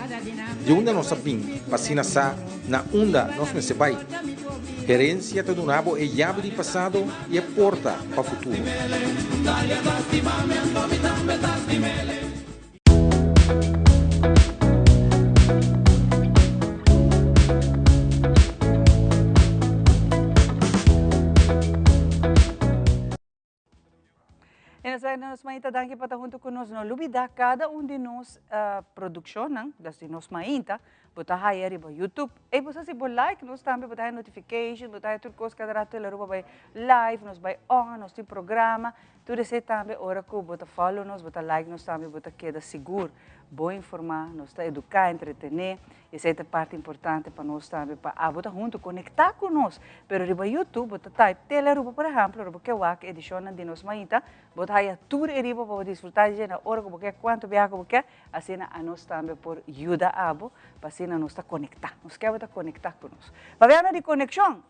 De onde nós sabemos, passina sa na onda nós me se vai. Herência do nabo é chave de passado e é porta para o futuro. Nós mainta danke para junto conosco no lubida cada de nós produção das de nós mainta botar aí riba YouTube e você se bo like nós também botar notification botar tudo coisa cada rato lá ruba vai live nós vai on nós tem programa tudo isso também ora que botar follow nós botar like nós também botar queda seguro bom informar nós está educar entretener essa é a parte importante para nós também para botar junto conectar com nós pero riba YouTube botar type tele ruba por exemplo ruba que wak edição de nós mainta botar aí tudo riba para desfrutar de na hora que quanto viaja que assim a nós também por ajuda abo para assim nós está conectar nós quer botar conectar com nós para ver de conexão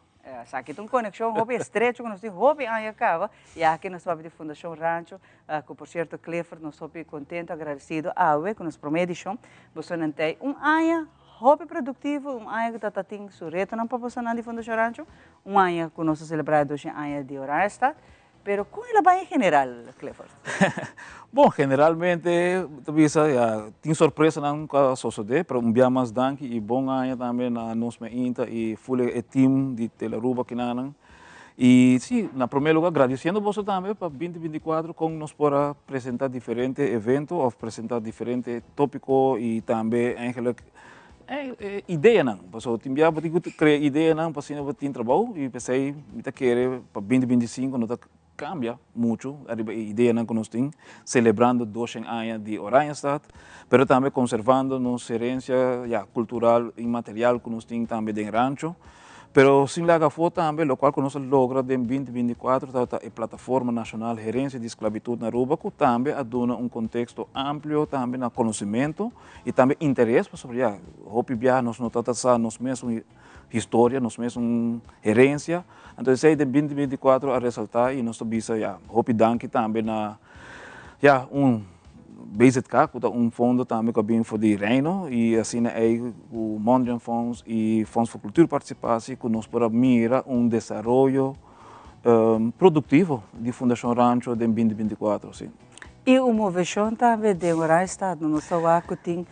Sabe que conexão hobby estreito com nós tem hobby aí acaba e aqui nós vamos de Fundação Rancho que por certo Clifford nós hobby contento agradecido a que nos promedição você não tem ano hobby produtivo ano que está tendo seu retorno para você na de Fundação Rancho ano que nós celebramos 12 anos de Orangestad pero como ela vai em geral Clifford Bom, generalmente, tem surpresa não com a sociedade, para dia mais danke e bom ano também na nós ainda e full o time de Teleruba que não e sim, na primeiro lugar, agradecendo você também para 2024 com nos para apresentar diferentes eventos, ou apresentar diferentes tópicos e também eigenlijk ideia não, porque tem dia para criar ideia não, para cima tem trabalho e pensei, me querer para 2025 não cambia muito a ideia que nós temos, celebrando 12 anos de Orangestad, mas também conservando nossa herência cultural e material que nós temos também em rancho. Mas sem laga foto também, o qual nós logra em 2024, a Plataforma Nacional Herência de Esclavitud na Aruba, que também aduna contexto amplo também no conhecimento e também interesse sobre o nós não tratamos nós mesmos história, nós mesmos herência. Então, em 2024 a ressaltar e nós temos hope danke também na BZK, fundo também que vem para o Reino e assim o Mondrian Funds e Funds para Cultura e Participação que nos para mirar desenvolvimento produtivo de Fundação Rancho em 2024. Sim. E o movimento também de Orangestad, no nosso arco tem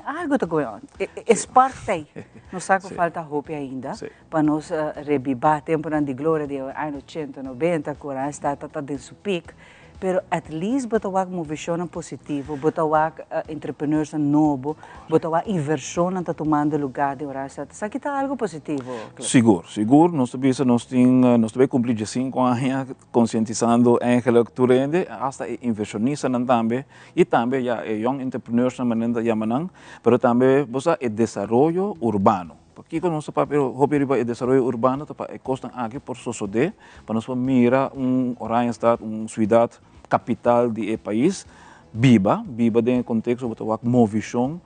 algo que going on. É parte. Não sabe que falta roupa ainda para nós revivar a temporada de glória de anos 80, 90, que Orangestad está dentro do pico. Pero at least botawa movição positivo, botawa entrepreneurs novo, botawa inversão está tomando lugar de Orangestad. Sabe que está algo positivo? Seguro. Nós também cumprir 5 anos conscientizando em que rende, hasta inversionista também e também young entrepreneurs na maneira yamanang, pero também bosa o desenvolvimento urbano. Porque quando nós papel hobby riba o desenvolvimento urbano, é costa aqui por sociedade, para nós mirar Orangestad, cidade capital do país, viva dentro do contexto de movição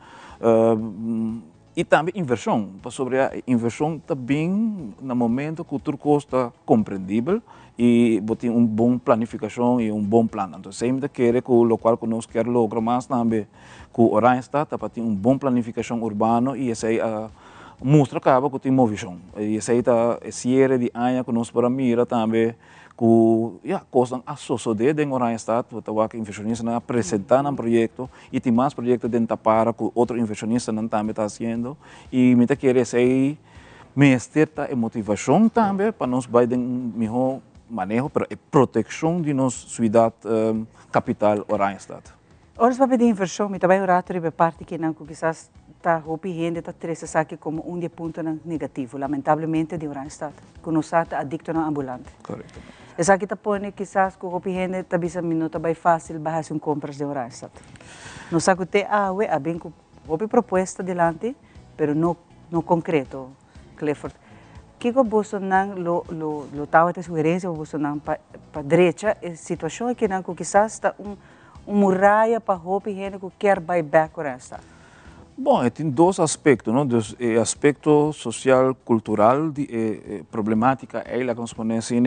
e também inversão. Sobre a inversão também no momento que o turco está compreendível e tem boa planificação e bom plano. Então sempre quer que o local que nós quer lograr mais também que o Orangestad tem bom planificação urbana e essa mostra que tem movição. E essa é série de anos que nós para mirar também que costam a sociedade em Orangestad, que inversionistas apresentam um projeto e tem mais projetos dentro para que outros inversionistas também estão fazendo e me quer ser mestre e motivação também para nós vai melhor manejo para a proteção de nossa cidade capital Orangestad. Ora para pedir inversão, me também orato ribe parte que não quizás está rompendo está três aqui como de ponto negativo, lamentavelmente de Orangestad, que nós está adicto na ambulante. Correto. Essa aqui está pondo quizás que o rompendo está bisa minuto bem fácil barrar compras de Orangestad. Nós sabe que há bem com roupa proposta delante, pero no concreto, Clifford. Que você não lo tal de sugerência você não para direita, a situação aqui não que quizás está muralha para hopi gente que quer vai back com essa. Bom, tem dois aspectos, não? O aspecto social, cultural, de problemática, ela que nós ponemos assim,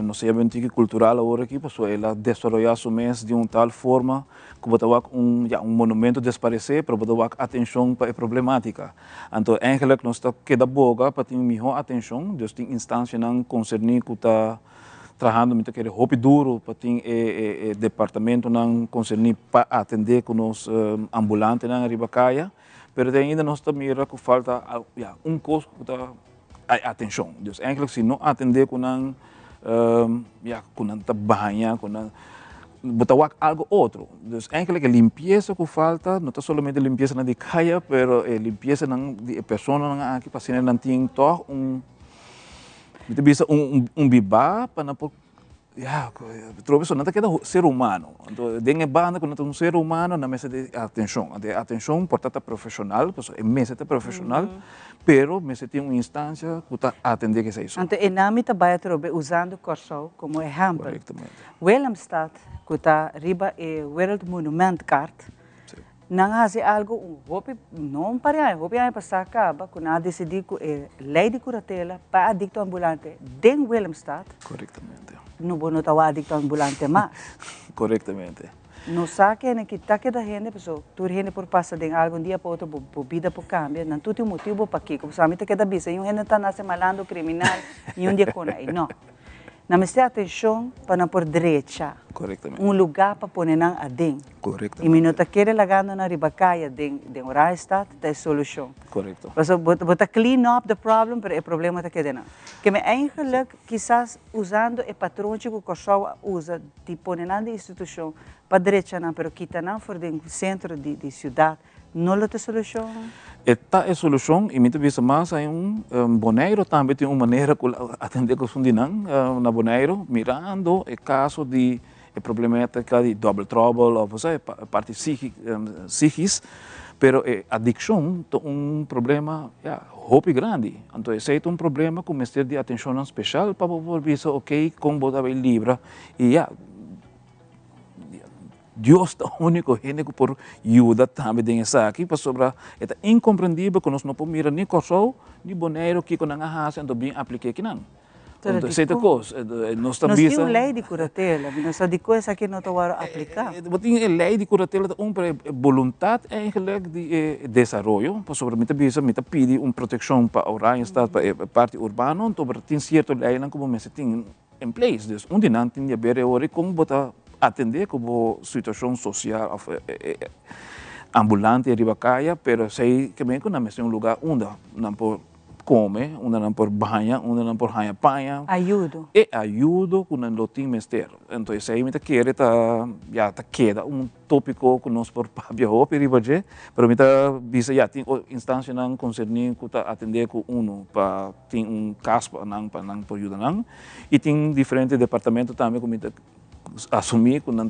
não sei bem que cultural agora aqui, porque ela desenvolver o mês de uma tal forma que botar monumento desaparecer, para botar atenção para a problemática. Então, eigenlijk nós está queda boga para ter melhor atenção, dus tem instância não concernir que está trabalhando muito aquele hopi duro para ter departamento não concernir para atender com os ambulantes na Ribacaia. Pero ainda nós também mira que falta coisa que está atenção. Então, eigenlijk se não atender com não banha, com não botar algo outro. Então, eigenlijk a limpeza que falta não está somente limpeza na de caia, pero limpeza de pessoa não aqui para ser não tem toch bibá para não trouxe não queda ser humano. Então, dengue banda quando um ser humano na mesa de atenção. A atenção portanto profissional, porque é mesa profissional, pero mesa tem uma instância que está atender que isso. Então, e nami trabalha usando Corsou como exemplo. Corretamente. Willemstad, que está riba e World Monument Card, não faz algo não para hopi aí passar acaba quando a decidir que lei de curatela para adicto ambulante den Willemstad. Corretamente. Não vou notar o adicto ambulante mais. Corretamente. Não sabe que está que da gente, pessoal, tu gente por passar de algum dia para outro, por vida por cambio, não tu tem um motivo para aqui, como sabe que da bisa, e um gente está nascendo malandro criminal e um dia com aí, não. Não me dá atenção para não por direita. Corretamente. Um lugar para pôr na adem. Corretamente. E me nota que lagando na ribacaia de orar está tem solução. Correto. Então, bota clean up the problem, pero o problema está que não. Que me eigenlijk quizás usando o patrão que o Kosovo usa de pôr na instituição para direita não, pero quita não for do centro de cidade. Não é a solução? Esta é a solução e muitas vezes mais é Bonaire também tem uma maneira de atender com o Sundinang na Bonaire, mirando o caso de problemática de double trouble ou você parte psíquis, pero adicção é problema hopi grande. Então esse é problema com mestre de atenção especial para ver ok como botar bem livre e Deus é o único que por ajuda também nessa aqui, para sobrar é incompreendível que nós não podemos mirar nem Kosovo, nem Bonaire, que com a raça, então bem apliquei aqui não. Então, essa coisa, nós também... Nós temos lei de curatela, nós temos coisa que não estamos a aplicar. Tem lei de curatela, vontade de desenvolvimento, para sobre muita vez, muita pede uma proteção para o Randstad, para a parte urbana, então tem certa lei como me tem em place, dus onde não tem a ver agora como botar atender como situação social ambulante ribacaia, pero sei que bem que não é um lugar onde não por come, onde não por banha, onde não por hanha panha. Ajudo. E ajudo com o tem mester. Então sei me quer já queda tópico que nós por papia hopi ribaje, pero me bisa já tem instância não concerning que atender com para tem caso para não por ajuda não e tem diferentes departamentos também como assumir que não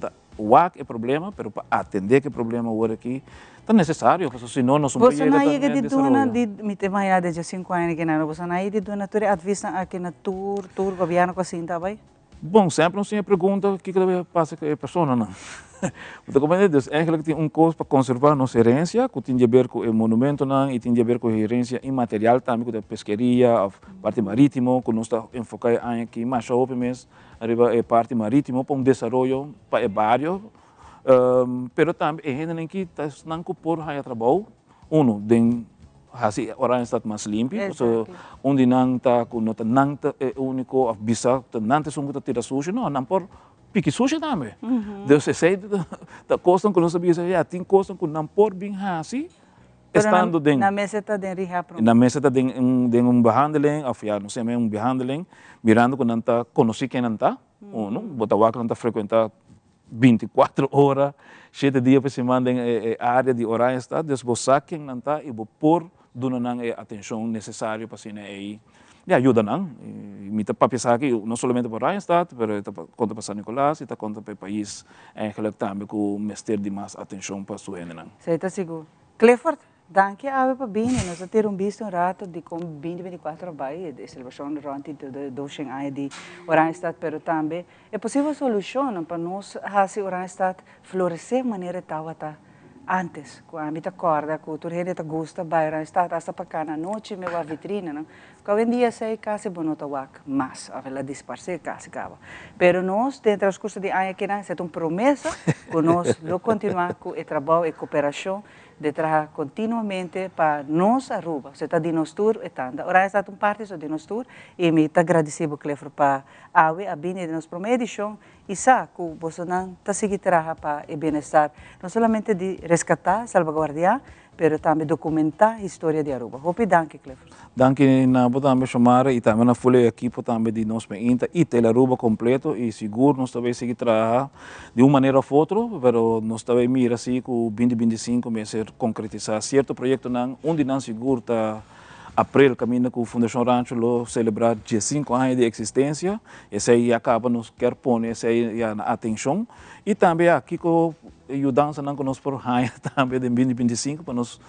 é problema, mas para atender que problema agora aqui é necessário, porque senão nós não podemos chegar de dona de me ter mais de 5 anos que não, você não é de dona tu advisa aqui na tour governo com assim tá bem? Bom, sempre nos pergunta o que deve passar com a pessoa não. Então como é isso, é que tem coisa para conservar nossa herência, que tem a ver com o monumento não e tem a ver com a herência imaterial também, com a pesqueria, a parte marítimo, que nós está enfocado aqui mais open mês arriba a parte marítimo para desenvolvimento para o barrio, pero também a gente que está não por há trabalho, den assim orang está mais limpo, so onde não está com nota não é único a bisa, não tem som que tira sujo, não por pique sujo também. Deus sei da coisa que nós sabemos já tem coisa que não por bem assim. Estando na mesa está de rehab. Na mesa está de behandeling, of não sei mais behandeling, mirando quando está conhecer quem não está, botar o não está frequentar 24 horas, 7 dias por semana em área de horário está, depois quem não está e vou pôr dona não atenção necessária para cena aí. E ajuda não. Me está para pensar que não somente para Randstad, mas está conta para São Nicolás, está conta para o país, em que também com o mestre de mais atenção para sua gente não. Você está seguro? Clifford? Danke ave para bem, nós temos visto rato de como 2024 vai, de celebração durante de 2 anos de Oranjestad, pero também é possível solução para nós fazer Oranjestad florescer de maneira tal antes, com a minha corda, com tudo que gosta, vai Oranjestad, hasta para cá na noite, me vai vitrina, não? Porque hoje em dia sei quase bonito wak, mas a ela disparcer quase acaba. Pero nós dentro dos cursos de ano que não, é uma promessa que nós lo continuar com o trabalho e cooperação de trabalhar continuamente para nós Aruba. Você está de nós tour e tanda. Ora está parte de nós tour e me está agradecido Clefro para a vinda de nós para uma edição e sabe que você não está seguindo trabalhar para o bem-estar, não somente de resgatar, salvaguardar, pero também documentar a história de Aruba. Hope danke Clefro. Danke na também chamar e também na folha equipo também de nós Mainta e tel Aruba completo e seguro nós também seguir trabalhar de uma maneira ou outra, pero nós também mira assim que o 2025 vai ser concretizar certo projeto não onde não seguro tá abril caminho com a Fundação Rancho lo celebrar 15 anos de existência esse aí acaba nos quer pôr esse aí a atenção e também aqui com ajudança não conosco por aí também de 2025 para nós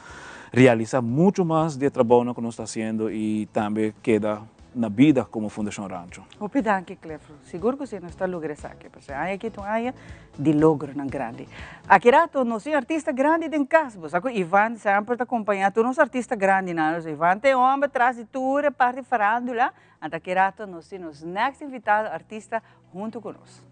realizar muito mais de trabalho que nós está fazendo e também queda na vida como Fundação Rancho. Obrigado, Clefro. Seguro que você não está logrando isso aqui, porque aqui tem área de logro não grande. Aqui rato nós somos artista grande em casa, porque Ivan sempre está acompanhando nós artista grande nós. Ivan tem homem atrás de tudo, parte farándula. Até aqui rato nós temos next invitado artista junto conosco.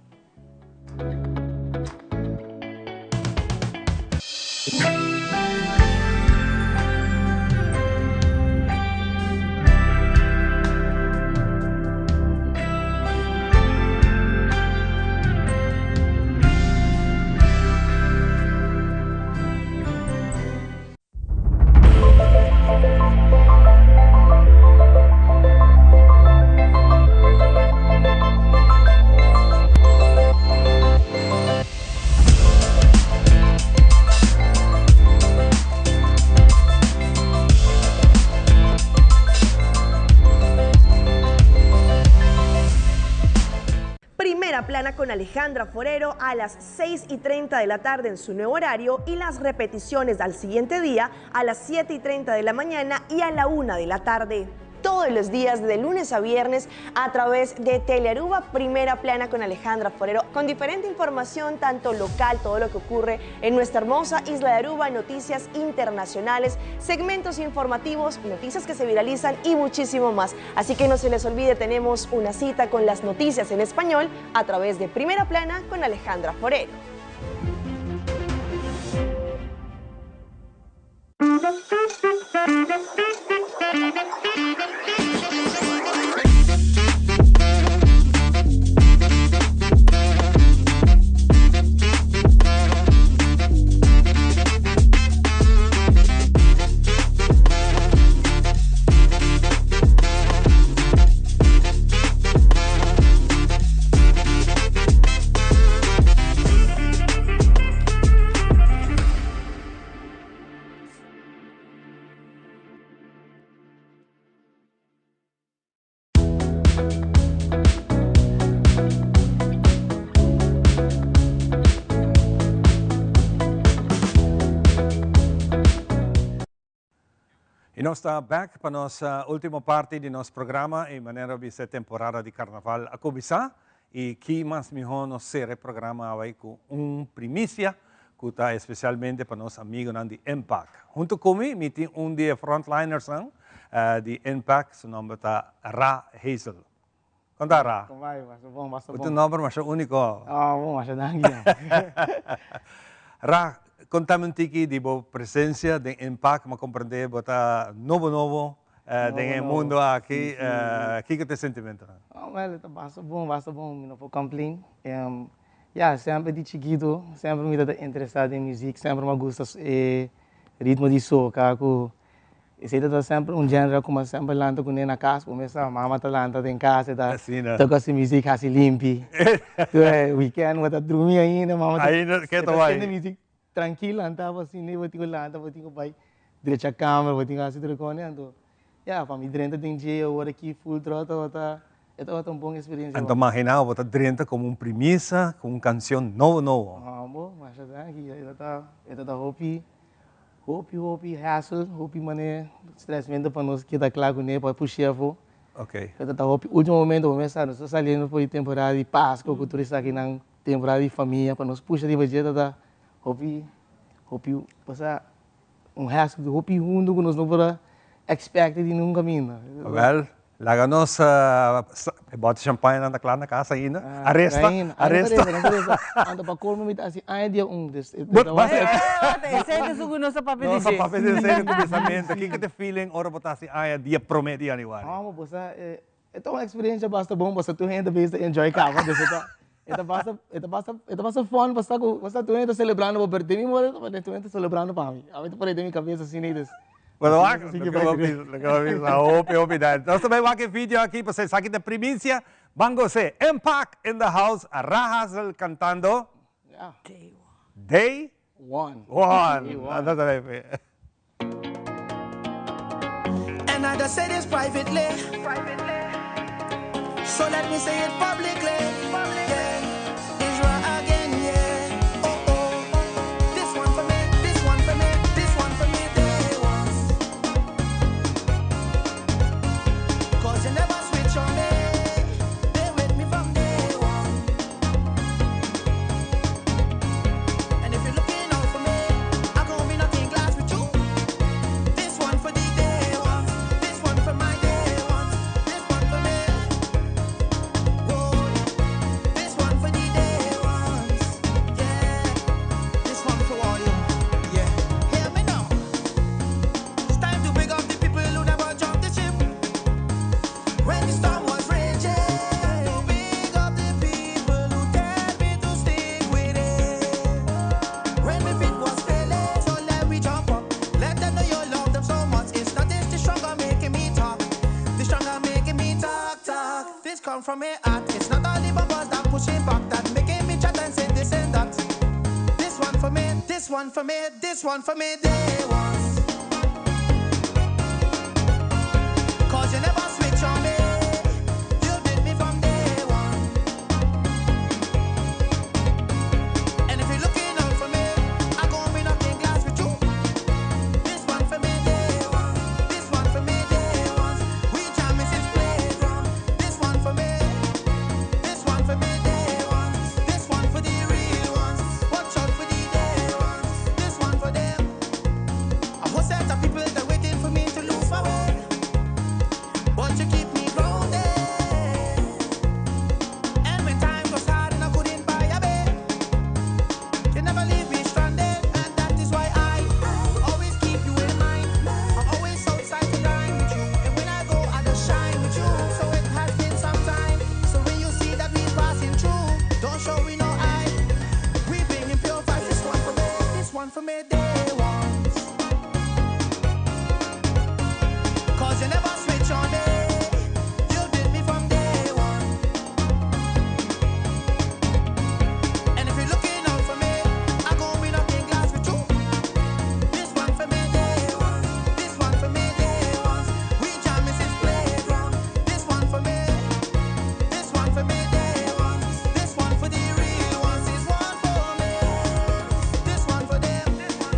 Plana con Alejandra Forero a las 6:30 de la tarde en su nuevo horario y las repeticiones al siguiente día a las 7:30 de la mañana y a la 1 de la tarde. Todos los días de lunes a viernes a través de Telearuba, Primera Plana con Alejandra Forero, con diferente información tanto local, todo lo que ocurre en nuestra hermosa isla de Aruba, noticias internacionales, segmentos informativos, noticias que se viralizan y muchísimo más. Así que no se les olvide, tenemos una cita con las noticias en español a través de Primera Plana con Alejandra Forero. E nós estamos back para a nossa última parte de nosso programa em maneira de ser temporada de Carnaval a começar e que mais melhor nós ser programa vai com primícia que está especialmente para nossos amigos de Impact. Junto comigo, me tem de frontliners de Impact, seu nome está Ra Hazel. Conta Ra. Como vai? Bom, basta bom. O teu nome é o único. Ah, bom, mas não. Ra, contame tiki di bo presença de Impact, mas compreender bota novo no mundo aqui, que te sentimento? Well, tá basta bom, não vou complain. Sempre de chiquito, sempre me dá interessado em música, sempre me gusta ritmo de soca, esse é sempre gênero como sempre lanto com na casa, começa a mama tá lanta em casa, tá toca essa música assim limpi. Weekend, eu tá dormir ainda, mama tá. Ainda que tu vai? Música tranquila, andava assim, nem vou te lanta, vou te vai direto a câmera, vou te assim telefone, então, para mim dentro tem dia eu aqui full trota, tá. Ito uma boa experiência. Então, imagina, você está como premissa, com uma canção novo. Bom, mas ito tá hopi. Hopi, hassle, hopi mané, estressamento para nós que está claro né, para puxar vou. Ok. Então tá hopi, último momento vamos estar nós saindo por temporada de Páscoa, cultura está aqui na temporada de família para nós puxar de budget tá hopi passar hassle, hopi junto com nós não para expected in num caminho. Well, laganos bota champanhe na clara casa ainda. Arresta. Anda para colmo mit assim, dia des. Esse sugo nossa papel de. Nossa papel de ser do pensamento. Que te feeling ora botar assim, dia promete aniversário. Ah, mas bossa, é uma experiência basta bom, bossa tu ainda bem enjoy cava, desse tá. Eta passa fun, basta tu ainda celebrando o birthday, mas tu ainda celebrando para mim. A gente pode ter minha cabeça assim neles. Bueno, hope that. Nós também vamos vídeo aqui para vocês aqui da primícia. Vamos ser Impact in the house, a Rahasel cantando. Day One. And I just say this privately. So let me say it publicly. Yeah. Israel again, yeah. Oh. This one for me, this one for me, this one for me. Day one. 'Cause you never switch on me. They with me from day one. And if you're looking out for me, I'm gonna be nothing glass with you. This one for the day ones. This one for my day ones. This one for me. Whoa. This one for the day ones. Yeah. This one for all you. Yeah. Hear me now. It's time to big up the people who never jumped the ship. When the storm was raging, to big up the people who dared me to stick with it. When my feet was failing, so let me jump up. Let them know you love them so much. It's not this, the stronger making me talk. The stronger making me talk. This come from me heart. It's not all the bumpers that pushing back, that making me chat and say this and that. This one for me, this one for me, this one for me, day ones. 'Cause you never switch on me. You did me from day one. And if you're looking out for me, I'm gonna be nothing glass with you. This one for me, day one. This one for me, day ones. We jamming since playground. This one for me. This one for me, day ones. This one for the real ones. Watch out for the day ones. This one for them. A whole set of people that waiting for me to lose my way. But you keep me grounded. And when time was hard and I couldn't buy a bed, you never leave me stranded. And that is why I always keep you in mind. I'm always outside to dine with you. And when I go, I just shine with you. So it has been some time. So when you see that we passing through, don't show we no eye. We bringing pure vibes. This one for me, this one for me, day ones. 'Cause you never switch on me. You did me from day one. And if you're looking out for me, I'm gonna be nothing glass with you. This one for me, day ones. This one for me, day ones. We jamming since playground. This one for me. This one for me, day ones. This one for the real ones. This one for me. This one for them. This one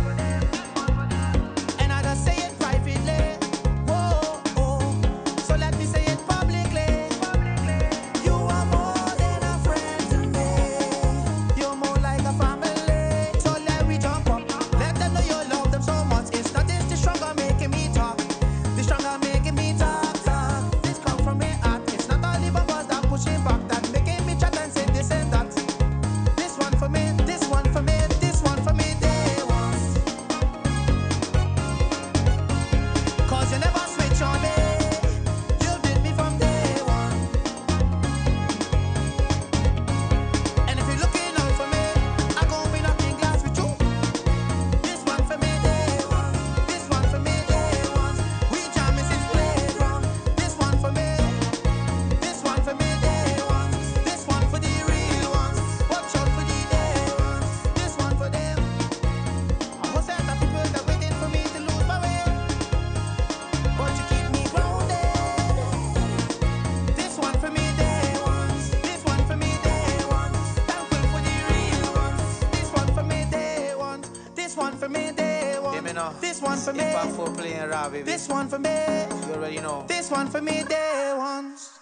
for me. Impact for playing raw, baby. This one for me. You already know. This one for me, day ones.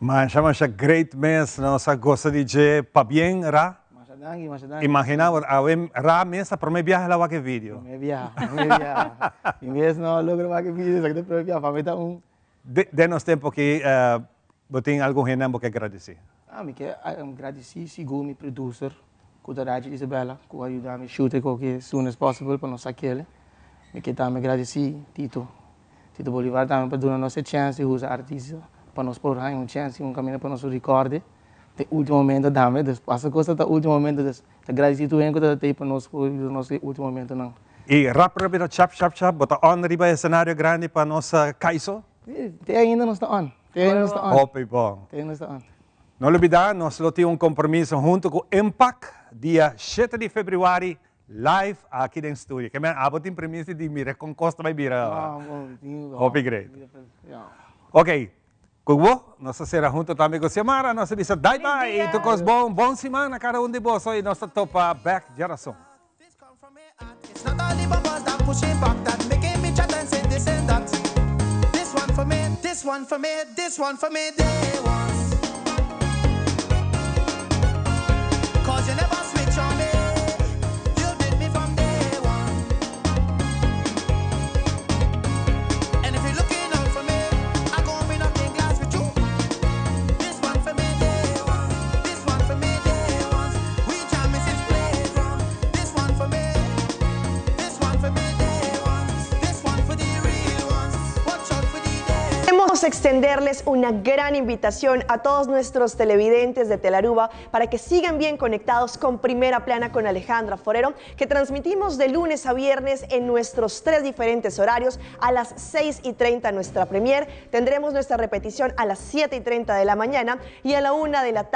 Masya great mes no sa gosta DJ pa bien ra. Masyadang. Imagina awem ra mes sa prome viaje la wake video. Me viaja. Inglês não logra mais que vídeo, só que depois viaja para meter Denos tempo que botin algo renan bo que agradecer. Me que agradeci sigo mi producer, com a Rádio Isabela, que ajuda a me shooter com que soon as possible para nós aquele. Me que também agradeci Tito Bolivar também para dar nossa chance de usar artista. Para nós pôr uma chance, caminho para nós recordar. De último momento também, depois a coisa do último momento, agradeci tu que tem para nós pôr no nosso último momento não. E rápido, chap, bota on riba cenário grande para nossa Kaiso? Tem ainda não está on. Ope, bom. Tem ainda está on. Não olvidar, nós temos compromisso junto com Impact, dia 7 de fevereiro, live aqui no estúdio. Que me abotin premissa de mira com costa vai virar. Ope, great. Ok. Kubo, nós será junto também com Xiomara, nós bisa bye-bye. E tu cos bom semana cada um de vós e nós topa back geração. It's not all the bumpers that pushing back that making me chat and say this and that. This one for me, this one for me, this one for me, day ones. Cause you never switch on me. You did me from day one. And if you're looking out for me, I'm gonna be knocking glass with you. This one for me, day ones. This one for me, day ones. We jamming since playground. This one for me. Queremos extenderles una gran invitación a todos nuestros televidentes de Telaruba para que sigan bien conectados con Primera Plana con Alejandra Forero, que transmitimos de lunes a viernes en nuestros 3 diferentes horarios. A las 6:30 nuestra premier, tendremos nuestra repetición a las 7:30 de la mañana y a la 1 de la tarde.